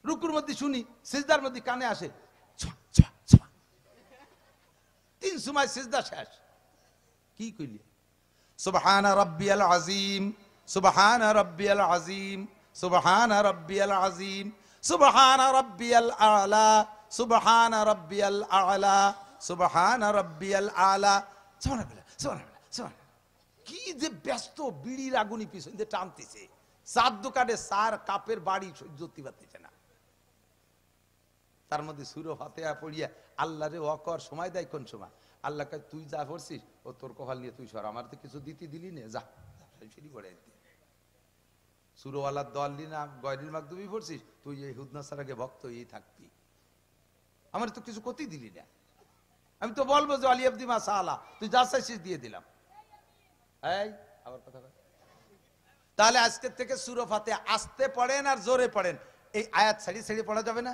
রুকুর মধ্যে শুনি, সিজদার মধ্যে কানে আসে 3 সময় সিজদা শেষ। কি কইলি? সুবহানা রাব্বিয়াল আযীম, সুবহানা রাব্বিয়াল আযীম, সুবহানা রাব্বিয়াল আযীম, সুবহানা রাব্বিয়াল আ'লা, সুবহানা রাব্বিয়াল আ'লা, সুবহানা রাব্বিয়াল আ'লা। সুবহানাল্লাহ, সুবহানাল্লাহ, সুবহানাল্লাহ। কি যে ব্যস্ত, বিড়ির আগুনি পিছন দিয়ে টানতেছে। চার দোকানে 4 কাপের বাড়ি সহ্য করতে পারতেছে না। তার মধ্যে সূরা ফাতিহা পড়িয়া আল্লাহরে ওয়াকর সময় দেয়। কোন সময়? আল্লাহ কয় তুই যা পড়ছিস ও তোর কপাল নিয়ে তুই সর, আমার তো কিছু দিতে দিলি না, যা শুরু করে দিতে। সূরা ওয়ালাদ-দাল্লিন গায়রিল মাগদুবি পড়ছিস, তুই এই হুদনাসারাকে ভক্ত হয়েই থাকবি, আমার তো কিছু করতে দিলি না। আমি তো বলবো যে ওয়ালি আব্দি মা সাআলা, তুই যা চাইছিস দিয়ে দিলাম। এই আবার কথা কয়। তাহলে আজকের থেকে সূরা ফাতিহা আস্তে পড়েন আর জোরে পড়েন, এই আয়াত ছাড়ি পড়া যাবে না।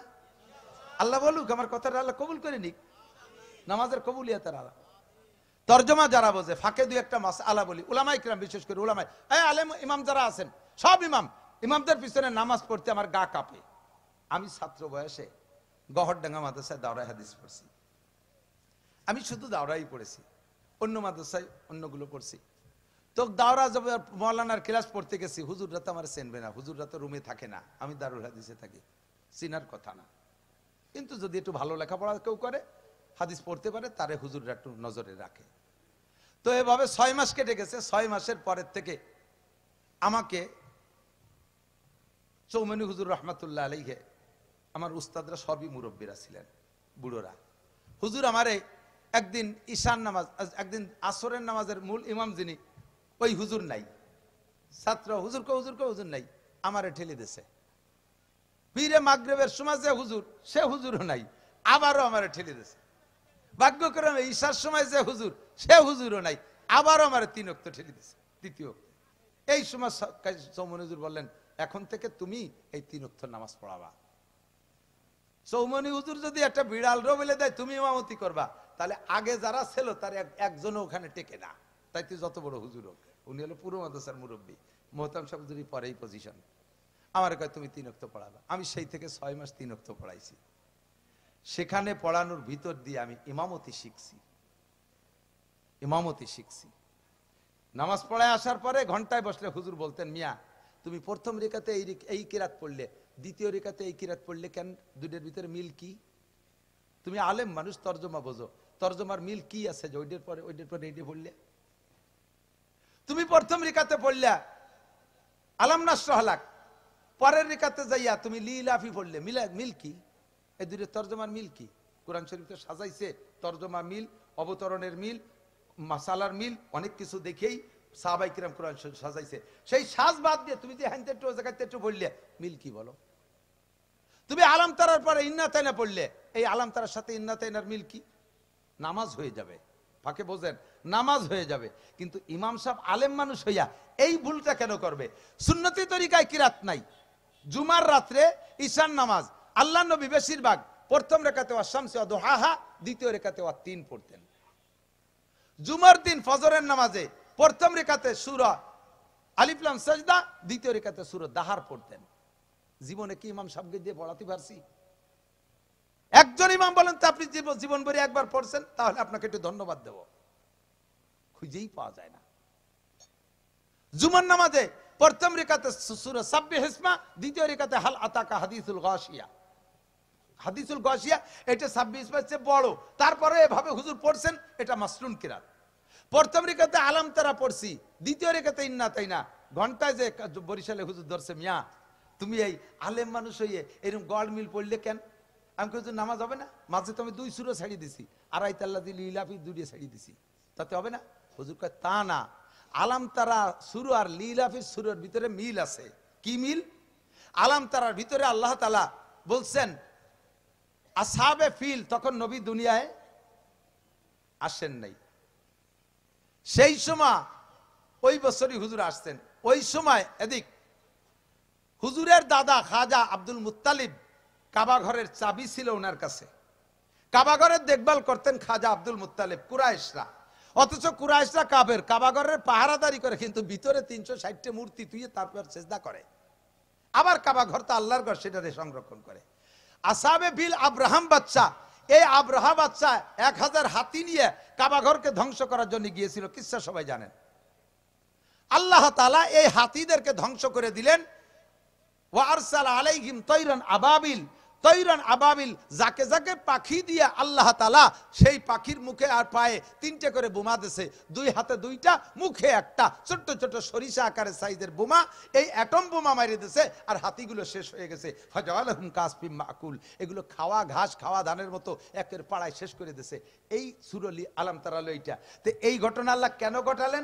আল্লাহ বলুক, আমার কথাটা আল্লাহ কবুল করে নিক। নামাজের কবুলিয়াতের আলা তরজমা যারা বোঝে, ফাঁকে 2-1টা মাসআলা বলি। উলামা ইকরাম, বিশেষ করে উলামা আলেম ইমাম যারা আছেন, সব ইমামদের পিছনে নামাজ পড়তে আমার গা কাঁপে। আমি ছাত্র বয়সে গহরডাঙ্গা মাদ্রাসায় দাওরায়ে হাদিস পড়ছি। আমি শুধু দাওরাই পড়েছি, অন্য মাদ্রাসায় অন্যগুলো পড়ছি। তো দাওরা যাব মাওলানার ক্লাস পড়তে গেছি, হুজুররা তো আমার চেনবে না, হুজুররা তো রুমে থাকে না, আমি দারুল হাদিসে থাকি, চিনার কথা না। কিন্তু যদি একটু ভালো লেখাপড়া কেউ করে, হাদিস পড়তে পারে, তারে হুজুররা একটু নজরে রাখে। তো এভাবে 6 মাস কেটে গেছে। 6 মাসের পরের থেকে আমাকে চৌমনি হুজুর রহমাতুল্লাহ আলাইহি, আমার উস্তাদরা সবই মুরব্বীরা ছিলেন, বুড়োরা। হুজুর আমারে একদিন ঈশান নামাজ, একদিন আসরের নামাজের মূল ইমাম যিনি, ওই হুজুর নাই, ছাত্র হুজুর নাই, আমারে ঠেলে দিছে। পীরে মাগরিবের সময় যে হুজুর, সে হুজুরও নাই, আবারও আমারে ঠেলে দিছে। ভাগ্যক্রমে ঈশার সময় যে হুজুর, সে হুজুরও নাই, আবারও আমার 3 ওয়াক্ত ঠেলে দিছে দ্বিতীয় ওয়াক্ত। এই সময় চৌমনি হুজুর বললেন, এখন থেকে তুমি এই 3 ওয়াক্ত নামাজ পড়াবা। চৌমনি হুজুর যদি একটা বিড়াল রো বলে দেয় তুমি ইমামতি করবা, তাহলে আগে যারা ছিল তার একজনও ওখানে টেকে না, তাই তুই যত বড় হুজুর হোক। উনি হলো পুরো মাদ্রাসার মুরব্বী, মোহতাম সাহেব হুজুরই পরে এই পজিশন। আমার কয় তুমি 3 ওয়াক্ত পড়াবা। আমি সেই থেকে 6 মাস 3 ওয়াক্ত পড়াইছি। সেখানে পড়ানোর ভিতর দিয়ে আমি ইমামতি শিখছি, ইমামতি শিখছি। নামাজ পড়ায় আসার পরে ঘন্টায় বসলে হুজুর বলতেন, মিয়া তুমি প্রথম রেখাতে এই কিরাত পড়লে, দ্বিতীয় রেখাতে এই কিরাত পড়লে কেন, দুইটার ভিতরে মিল কি? তুমি আলেম মানুষ, তর্জমা বোঝো, তর্জমার মিল কি আছে যে ওইটার পরে এইটা পড়লে? তুমি প্রথম রেখাতে পড়লে আলাম নাশরাহ লাক, পরের রেখাতে যাইয়া তুমি লিলাফি পড়লে, মিল কি? এই দুইটা তর্জমার মিল কি? কোরআন শরীফে সাজাইছে তর্জমা মিল, অবতরণের মিল, মাসালার মিল, অনেক কিছু দেখেই সাহাবায়ে কিরাম কোরআন শরীফ সাজাইছে। সেই সাজ বাদ দিয়ে তুমি যে হানতে একটু জায়গাতে একটু পড়লে, মিল কি বলো? তুমি আলাম তারার পরে ইন্না তাইনা পড়লে, এই আলাম তারার সাথে ইন্না তাইনার মিল কি? নামাজ হয়ে যাবে, ফাঁকে বোঝেন, নামাজ হয়ে যাবে। কিন্তু ইমাম সাহেব আলেম মানুষ হইয়া এই ভুলটা কেন করবে? সুন্নতি তরিকায় কিরাত নাই। জুমার রাত্রে ঈশার নামাজ আল্লাহ নবী বেশিরভাগ প্রথম রেখাতে ওয়াশামসি ওয়া দুহাহা, দ্বিতীয় রেখাতে ওয়া 3 পড়তেন। জুমার দিন ফজরের নামাজে প্রথম রেখাতে সূরা আলিফ লাম সাজদা, দ্বিতীয় রেখাতে সূরা দাহার পড়তেন। জীবনে কি ইমাম সাহেবকে দিয়ে পড়াতে পারছি? একজন ইমাম বলেন তো আপনি জীবন ভরে একবার পড়ছেন, তাহলে আপনাকে একটু ধন্যবাদ দেব। খুঁজেই পাওয়া যায় না। জুমার নামাজে প্রথম রেখাতে সূরা সাব্বিহ ইসমা, দ্বিতীয় রেখাতে হাল আতাকা হাদিসুল গাশিয়া। হাদিসুল গাশিয়া এটা 26 পেজে বড়, তারপরে এভাবে হুজুর পড়ছেন, এটা মাসনুন কিরাত। প্রথম রেখাতে আলাম তারা পড়ছি, দ্বিতীয় রেখাতে ইন্না তাইনা। ঘন্টায় যে বরিশালে হুজুর ধরছে, মিয়া তুমি এই আলেম মানুষ হইয়ে এরকম গড় মিল পড়লে কেন? আমি কিছু নামাজ হবে না? মাঝে তো আমি 2 সূরা ছাড়িয়ে দিছি, আড়াই তাল্লা দিয়ে লিলাফি 2 ছাড়িয়ে দিছি, তাতে হবে না? হুজুর কয় তা না, আলাম তারা সূরা আর লিলাফির সূরার ভিতরে মিল আছে। কি মিল? আলাম তারার ভিতরে আল্লাহ তাআলা বলছেন আসহাবে ফিল, তখন নবী দুনিয়ায় আসেন নাই। সেই সময় ওই বছরই হুজুর আসছেন। ওই সময় এদিক হুজুরের দাদা খাজা আব্দুল মুত্তালিব, কাবা ঘরের চাবি ছিল ওনার কাছে। কাবা ঘরের দেখভাল করতেন খাজা আব্দুল মুত্তালিব, কুরাইশরা। অথচ কুরাইশরা কাবা ঘরের পাহারাদারি করে, কিন্তু ভিতরে 360টা মূর্তি তুই তারপর সেজদা করে। আবার কাবা ঘর তো আল্লাহর ঘর, সেটারে সংরক্ষণ করে। আসহাবে বিল আব্রাহাম বাচ্চা, এই আব্রাহা বাচ্চা 1000 হাতি নিয়ে কাবা ঘরকে ধ্বংস করার জন্য গিয়েছিল, কিসসা সবাই জানেন। আল্লাহ তাআলা এই হাতিদেরকে ধ্বংস করে দিলেন। ওয়া আরসালা আলাইহিম তায়রান আবাবিল, তৈরান আবাবিল, যাকে যাকে পাখি দিয়ে আল্লাহ তাআলা সেই পাখির মুখে আর পায়ে 3টে করে বোমা দিয়েছে। 2 হাতে 2টা, মুখে একটা, ছোট ছোট সরিষা আকারের সাইজের বোমা। এই অ্যাটম বোমা মারিয়ে দিয়েছে, আর হাতিগুলো শেষ হয়ে গেছে। ফাজালাহুম কাসফিম মাকুল, এগুলো খাওয়া ঘাস, খাওয়া ধানের মতো একের পাড়ায় শেষ করে দিয়েছে। এই সুরলি আলাম তারালো এইটা। তো এই ঘটনা আল্লাহ কেন ঘটালেন?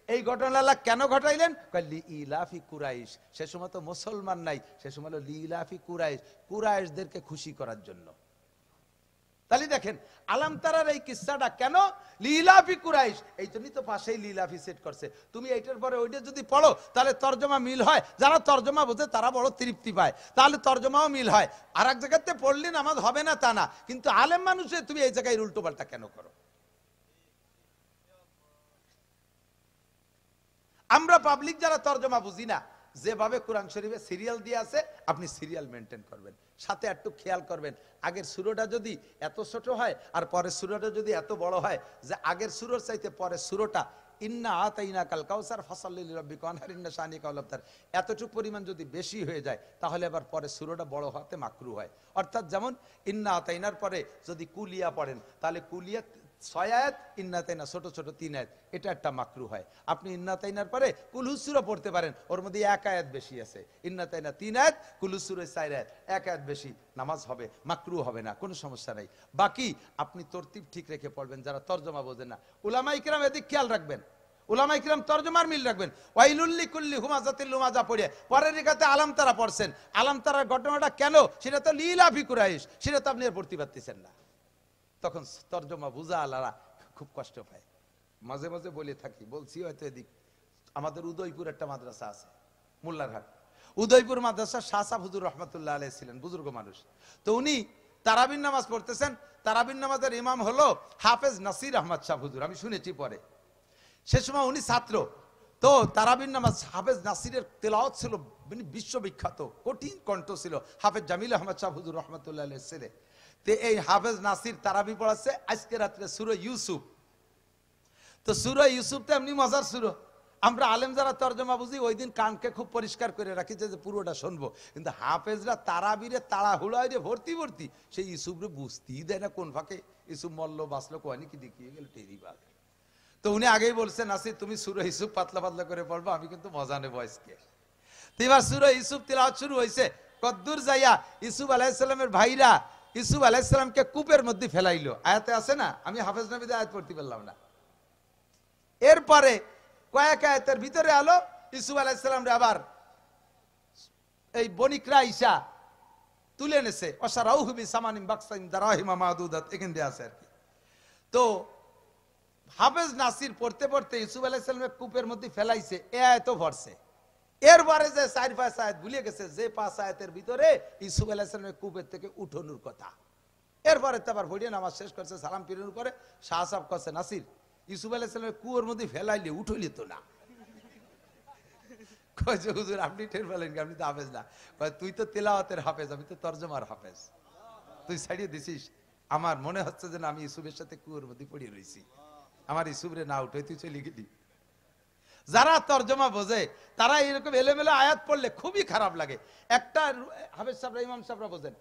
এই ঘটনা আল্লাহ কেন ঘটাইলেন? লিইলাফি কুরাইশ। সে সময় তো মুসলমান নাই, সে সময় হলো লিইলাফি কুরাইশ, কুরাইশদেরকে খুশি করার জন্য। তাহলে দেখেন আলাম তারার এই কিসসাটা কেন? লিইলাফি কুরাইশ, এই জন্যই তো পাশেই লিইলাফি সেট করছে। তুমি এইটার পরে ওইটা যদি পড়ো তাহলে তর্জমা মিল হয়। যারা তর্জমা বোঝে তারা বড় তৃপ্তি পায়, তাহলে তর্জমাও মিল হয়। আর এক জায়গাতে পড়লে নামাজ হবে না তা না, কিন্তু আলেম মানুষে তুমি এই জায়গায় উল্টো পাল্টা কেন করো? আমরা পাবলিক যারা তর্জমা বুঝি না, যেভাবে কোরআন শরীফে সিরিয়াল দিয়ে আছে আপনি সিরিয়াল মেনটেন করবেন, সাথে একটু খেয়াল করবেন আগের সূরাটা যদি এত ছোট হয় আর পরের সূরাটা যদি এত বড় হয় যে আগের সূরার চাইতে পরের সূরাটা ইন্না আতাইনাকাল কাউসার ফাসাল্লি লিরাব্বিকা ওয়ানহার ইন্না শানিকা ওয়াল আবতার এতটুকু পরিমাণ যদি বেশি হয়ে যায় তাহলে আবার পরের সূরাটা বড় হতে মাকরু হয়। অর্থাৎ যেমন ইন্না আতাইনার পরে যদি কুলিয়া পড়েন তাহলে কুলিয়া 6 আয়াত, ইন্না তাইনা ছোট ছোট 3 আয়াত, এটা একটা মাকরু হয়। আপনি ইন্না তাইনার পরে কুলহুস সূরা পড়তে পারেন, ওর মধ্যে 1 আয়াত বেশি আছে। ইন্না তাইনা 3 আয়াত, কুলহুস সূরা 4 আয়াত, 1 আয়াত বেশি, নামাজ হবে, মাকরু হবে না, কোনো সমস্যা নাই। বাকি আপনি তরতিব ঠিক রেখে পড়বেন। যারা তরজমা বোঝেন না, উলামায়ে কিরাম এদিক খেয়াল রাখবেন, উলামায়ে কিরাম তরজমার মিল রাখবেন। ওয়াইলুল লিকুল্লি হুমাযাতিল লুমাযা পড়ে পরের রেখাতে আলাম তারা পড়ছেন। আলাম তারার ঘটনাটা কেন? সেটা তো লিইলাফি কুরাইশ, সেটা তো আপনি আর পড়তে পারতেছেন না। তখন তর্জমা বুঝা আলারা খুব কষ্ট পায়। মাঝে মাঝে বলে থাকি, বলছি হয়তো এদিক আমাদের উদয়পুর একটা মাদ্রাসা আছে মোল্লারহাট, উদয়পুর মাদ্রাসা শাহ সাহেব হুজুর রহমতুল্লাহ আলাইহি ছিলেন, বুজুর্গ মানুষ। তো উনি তারাবির নামাজ পড়তেছেন, তারাবির নামাজের ইমাম হলো হাফেজ নাসির আহমদ শাহ হুজুর, আমি শুনেছি পরে। সে সময় উনি ছাত্র, তো তারাবির নামাজ হাফেজ নাসিরের তেলাওয়াত ছিল বিশ্ববিখ্যাত, কঠিন কণ্ঠ ছিল হাফেজ জামিল আহমদ শাহ হুজুর রহমতুল্লাহ আলাইহি ছেলে। তো এই হাফেজ নাসির তারাবি পড়াচ্ছে আজকে রাত্রে সূরা ইউসুফ। তো সূরা ইউসুফ তো এমনি মজার সূরা, আমরা আলেম যারা তর্জমা বুঝি ওই দিন কানকে খুব পরিষ্কার করে রাখি যে পুরোটা শুনবো, কিন্তু হাফেজরা তারাবিরে তাড়াহুড়ায় রে ভর্তি ভর্তি, সেই ইউসুফরে বুঝতেই দেয় না কোন ফাঁকে ইউসুফ মল্ল বাঁচলো কোয়ানি কি দেখিয়ে গেল টেরি বাঘ। তো উনি আগেই বলছেন নাসির তুমি সূরা ইউসুফ পাতলা পাতলা করে পড়বো, আমি কিন্তু মজা নেব আজকে। তো এবার সূরা ইউসুফ তিলাওয়াত শুরু হয়েছে। কদ্দুর যাইয়া ইউসুফ আলাইহিস সালামের ভাইরা ইউসুফ আলাইহিস সালামকে কূপের মধ্যে ফেলাইলো, আয়াতে আছে না, আমি হাফেজ নবীদের আয়াত পড়তে পারলাম না। এরপরে কয়েক আয়াতের ভিতরে আলো ইউসুফ আলাইহিস সালামরে আবার এই বণিকরা ঈশা তুলে এনেছে, অশারাউহু বিসামানিন বাকসাইন দারাহিমা মাদুদাত, এখান দিয়ে আছে আর কি। তো হাফেজ নাসির পড়তে পড়তে ইউসুফ আলাইহিস সালামের কূপের মধ্যে ফেলাইছে, এ আয়াতও পড়ছে। এরপরে যে 4-5 আয়াত ভুলে গেছে, যে 5 আয়াতের ভিতরে ইউসুফ আলাইহিস সালামের কূপের থেকে উঠানোর কথা। এরপরে তো আবার ভরিয়ে নামাজ শেষ করছে, সালাম ফিরানোর পরে শাহ সাহেব কাছে নাসির ইউসুফ আলাইহিস সালামের কুয়োর মধ্যে ফেলাইলে উঠইলে তো না। কইছে হুজুর আপনি টের পেলেন, আপনি তো হাফেজ না। তুই তো তেলাওয়াতের হাফেজ, আমি তো তরজমার হাফেজ, তুই ছাড়িয়ে দিছিস। আমার মনে হচ্ছে যে আমি ইউসুফের সাথে কুয়োর মধ্যে পড়ে রইছি, আমার ইউসুফরে না উঠে তুই চলে গেলি। যারা তরজমা বোঝে তারা এরকম এলোমেলো আয়াত পড়লে খুবই খারাপ লাগে। একটা হাফেজ সাহেবরা ইমাম সাহেবরা বোঝেন,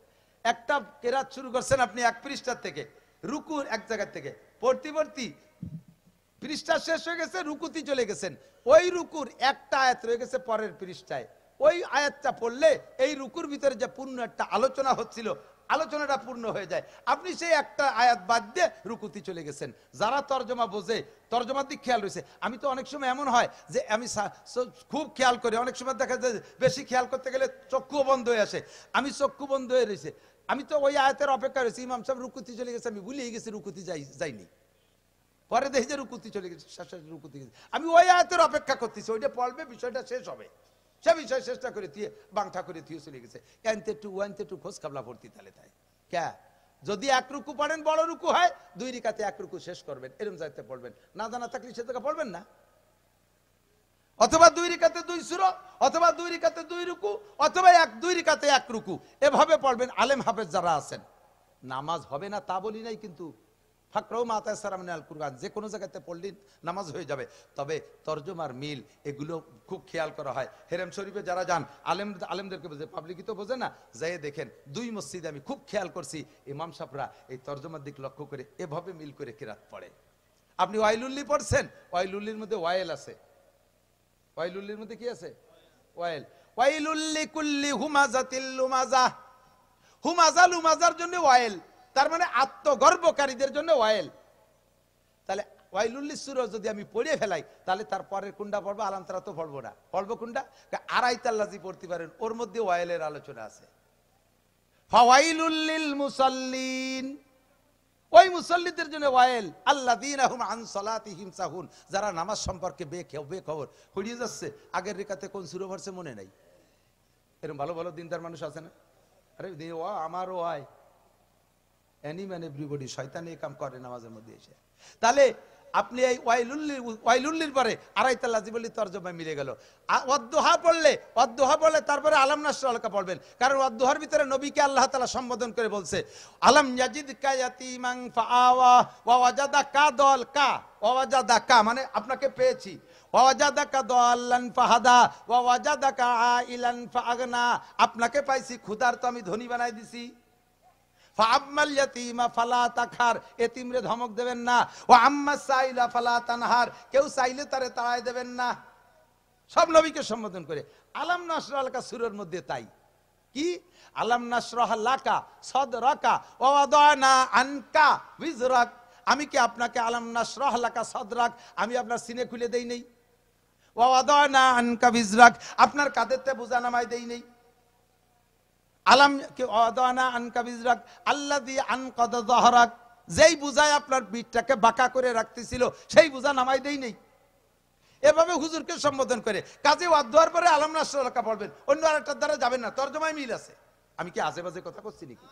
একটা কেরাত শুরু করছেন আপনি এক পৃষ্ঠার থেকে, রুকুর এক জায়গা থেকে পড়তে পড়তে পৃষ্ঠা শেষ হয়ে গেছে, রুকুতি চলে গেছেন, ওই রুকুর একটা আয়াত রয়ে গেছে পরের পৃষ্ঠায়, ওই আয়াতটা পড়লে এই রুকুর ভিতরে যে পূর্ণ একটা আলোচনা হচ্ছিল আলোচনাটা পূর্ণ হয়ে যায়, আপনি সেই একটা আয়াত বাদ দিয়ে রুকুতি চলে গেছেন। যারা তর্জমা বোঝে তর্জমার দিক খেয়াল রয়েছে। আমি তো অনেক সময় এমন হয় যে আমি খুব খেয়াল করি, অনেক সময় দেখা যায় বেশি খেয়াল করতে গেলে চক্ষু বন্ধ হয়ে আসে, আমি চক্ষু বন্ধ হয়ে রয়েছে, আমি তো ওই আয়াতের অপেক্ষা রয়েছি, ইমাম সাহেব রুকুতি চলে গেছে, আমি ভুলেই গেছি রুকুতি যাইনি, পরে দেখি যে রুকুতি চলে গেছে, রুকুতি গেছে, আমি ওই আয়াতের অপেক্ষা করতেছি, ওইটা পড়বে বিষয়টা শেষ হবে, সে বিষয় চেষ্টা করে দিয়ে বাংটা করে দিয়ে চলে গেছে। এনতে টু খোঁজ কাবলা পড়তি তাহলে তাই ক্যা, যদি এক রুকু পড়েন বড় রুকু হয়, 2 রিকাতে এক রুকু শেষ করবেন, এরকম যাইতে পড়বেন, না জানা থাকলে সে জায়গা পড়বেন না। অথবা 2 রিকাতে 2 সূরা, অথবা 2 রিকাতে 2 রুকু, অথবা 2 রিকাতে 1 রুকু, এভাবে পড়বেন। আলেম হাফেজ যারা আছেন, নামাজ হবে না তা বলি নাই, কিন্তু ফাকরাউ মা তায়াসসারা মিনাল কুরআন যে কোনো জায়গাতে পড়লেন নামাজ হয়ে যাবে। তবে তরজমার মিল এগুলো খুব খেয়াল করা হয়। হেরেম শরীফে যারা যান আলেমদেরকে বোঝে, পাবলিকই তো বোঝে না, যাই দেখেন 2 মসজিদে আমি খুব খেয়াল করছি ইমাম সাহেবরা এই তরজমার দিক লক্ষ্য করে এভাবে মিল করে কিরাত পড়ে। আপনি ওয়াইলুল্লি পড়ছেন, ওয়াইলুল্লির মধ্যে ওয়াইল আছে, ওয়াইলুল্লির মধ্যে কি আছে, ওয়াইল, ওয়াইলুল্লি কুল্লি হুমাজাতিল লুমাজা, হুমাজা লুমাজার জন্য ওয়াইল, তার মানে আত্মগর্বকারীদের জন্য ওয়াইল। তাহলে ওয়াইলুল্লিস সূরা যদি আমি পড়ে ফেলাই, তাহলে তার পরের কোনটা পড়বো, আলান্তরা তো পড়বো না, পড়বো কোনটা, আড়াইতাল্লাজি পড়তে পারেন, ওর মধ্যে ওয়াইলের আলোচনা আছে। ফাওয়াইলুল লিল মুসাল্লিন, ওই মুসাল্লিদের জন্য ওয়াইল, আল্লাযীনা হুম আন সালাতিহিম সাহুন, যারা নামাজ সম্পর্কে বেখবর, হড়িয়ে যাচ্ছে, আগের রেখাতে কোন সূরা পড়ছে মনে নাই। এরকম ভালো ভালো দিনদার মানুষ আছে না, আরে আমারও হয়, এনি ম্যান এভরিবডি, শয়তান এই কাম করে নামাজের মধ্যে এসে। তাহলে আপনি এই ওয়াইলুল্লির পরে আড়াইতাল্লাজি বলি তরজমা মিলে গেল। ওয়াদ্দুহা পড়লে তারপরে আলাম নাসরা আলাকা পড়বেন, কারণ ওয়াদ্দুহার ভিতরে নবীকে আল্লাহ তাআলা সম্বোধন করে বলছে, আলাম ইয়াজিদকা ইয়াতীমান ফাআওয়া ওয়া ওয়াজাদাকা দালকা, ওয়া ওয়াজাদাকা মানে আপনাকে পেয়েছি, ওয়া ওয়াজাদাকা দাল্লান ফাহাদা ওয়া ওয়াজাদাকা আইলান ফাআগনা, আপনাকে পাইছি ক্ষুধার্ত আমি ধনী বানাই দিছি। ফাআম্মাল ইয়াতীমা ফালা তাকহার, এতিমরে ধমক দেবেন না, ওয়া আম্মাস সাইলা ফালা তানহার, কেউ চাইলে তারে তাড়ায় দেবেন না, সব নবীকে সম্বোধন করে। আলাম নাসরাহ লাকা সূরার মধ্যে তাই কি, আলাম নাসরাহ লাকা সাদরাকা ওয়া ওয়াদানা আনকা বিজরাক, আমি কি আপনাকে আলাম নাসরাহ লাকা সাদরাক, আমি আপনার সিনে খুলে দেই নেই, ওয়া ওয়াদানা আনকা বিজরাক, আপনার কাঁধেতে বোঝা নামাই দেই নেই, আলাম কি ওয়াদানা আনকা বিজরাক আল্লাযী আনকাদা যাহরাক, যেই বুঝায় আপনার পিঠটাকে বাঁকা করে রাখতেছিল সেই বুঝা নামাই দেই নেই। এভাবে হুজুরকে সম্বোধন করে কাজে ওয়াদ দেওয়ার পরে আলাম নাসরাল্লাহ পড়বেন, অন্য আরেকটার দ্বারা যাবেন না, তর্জমায় মিল আছে। আমি কি আজে বাজে কথা করছি নাকি?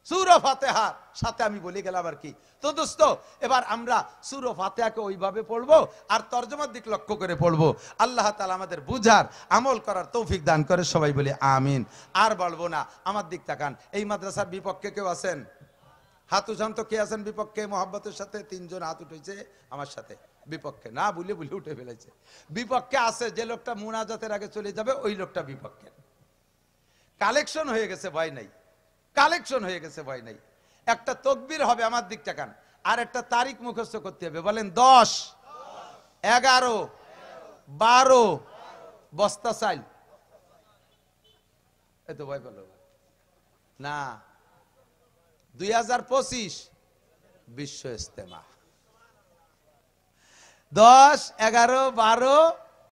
সূরা ফাতিহার সাথে আমি বলে গেলাম আর কি। তো দোস্ত, এবার আমরা সূরা ফাতিহাকে ওইভাবে পড়বো আর তর্জমার দিক লক্ষ্য করে পড়বো। আল্লাহ তাআলা আমাদের বুঝার আমল করার তৌফিক দান করে, সবাই বলে আমিন। আর বলবো না, আমার দিক তাকান। এই মাদ্রাসার বিপক্ষে কেউ আছেন? হাত উঠান তো, কে আছেন বিপক্ষে? মোহাব্বতের সাথে 3 জন হাত উঠেছে আমার সাথে। বিপক্ষে না বলে বলে উঠে ফেলেছে। বিপক্ষে আছে, যে লোকটা মুনাজাতের আগে চলে যাবে ওই লোকটা বিপক্ষে। কালেকশন হয়ে গেছে, ভয় নাই। কালেকশন হয়ে গেছে, ভয় নাই। একটা তকবীর হবে, আমার দিক তাকান, আর একটা তারিখ মুখস্থ করতে হবে। বলেন 10, 11, 12 বস্তা চাইল। এত ভয় পেল না। 2025 বিশ্ব ইজতেমা। 10, 11, 12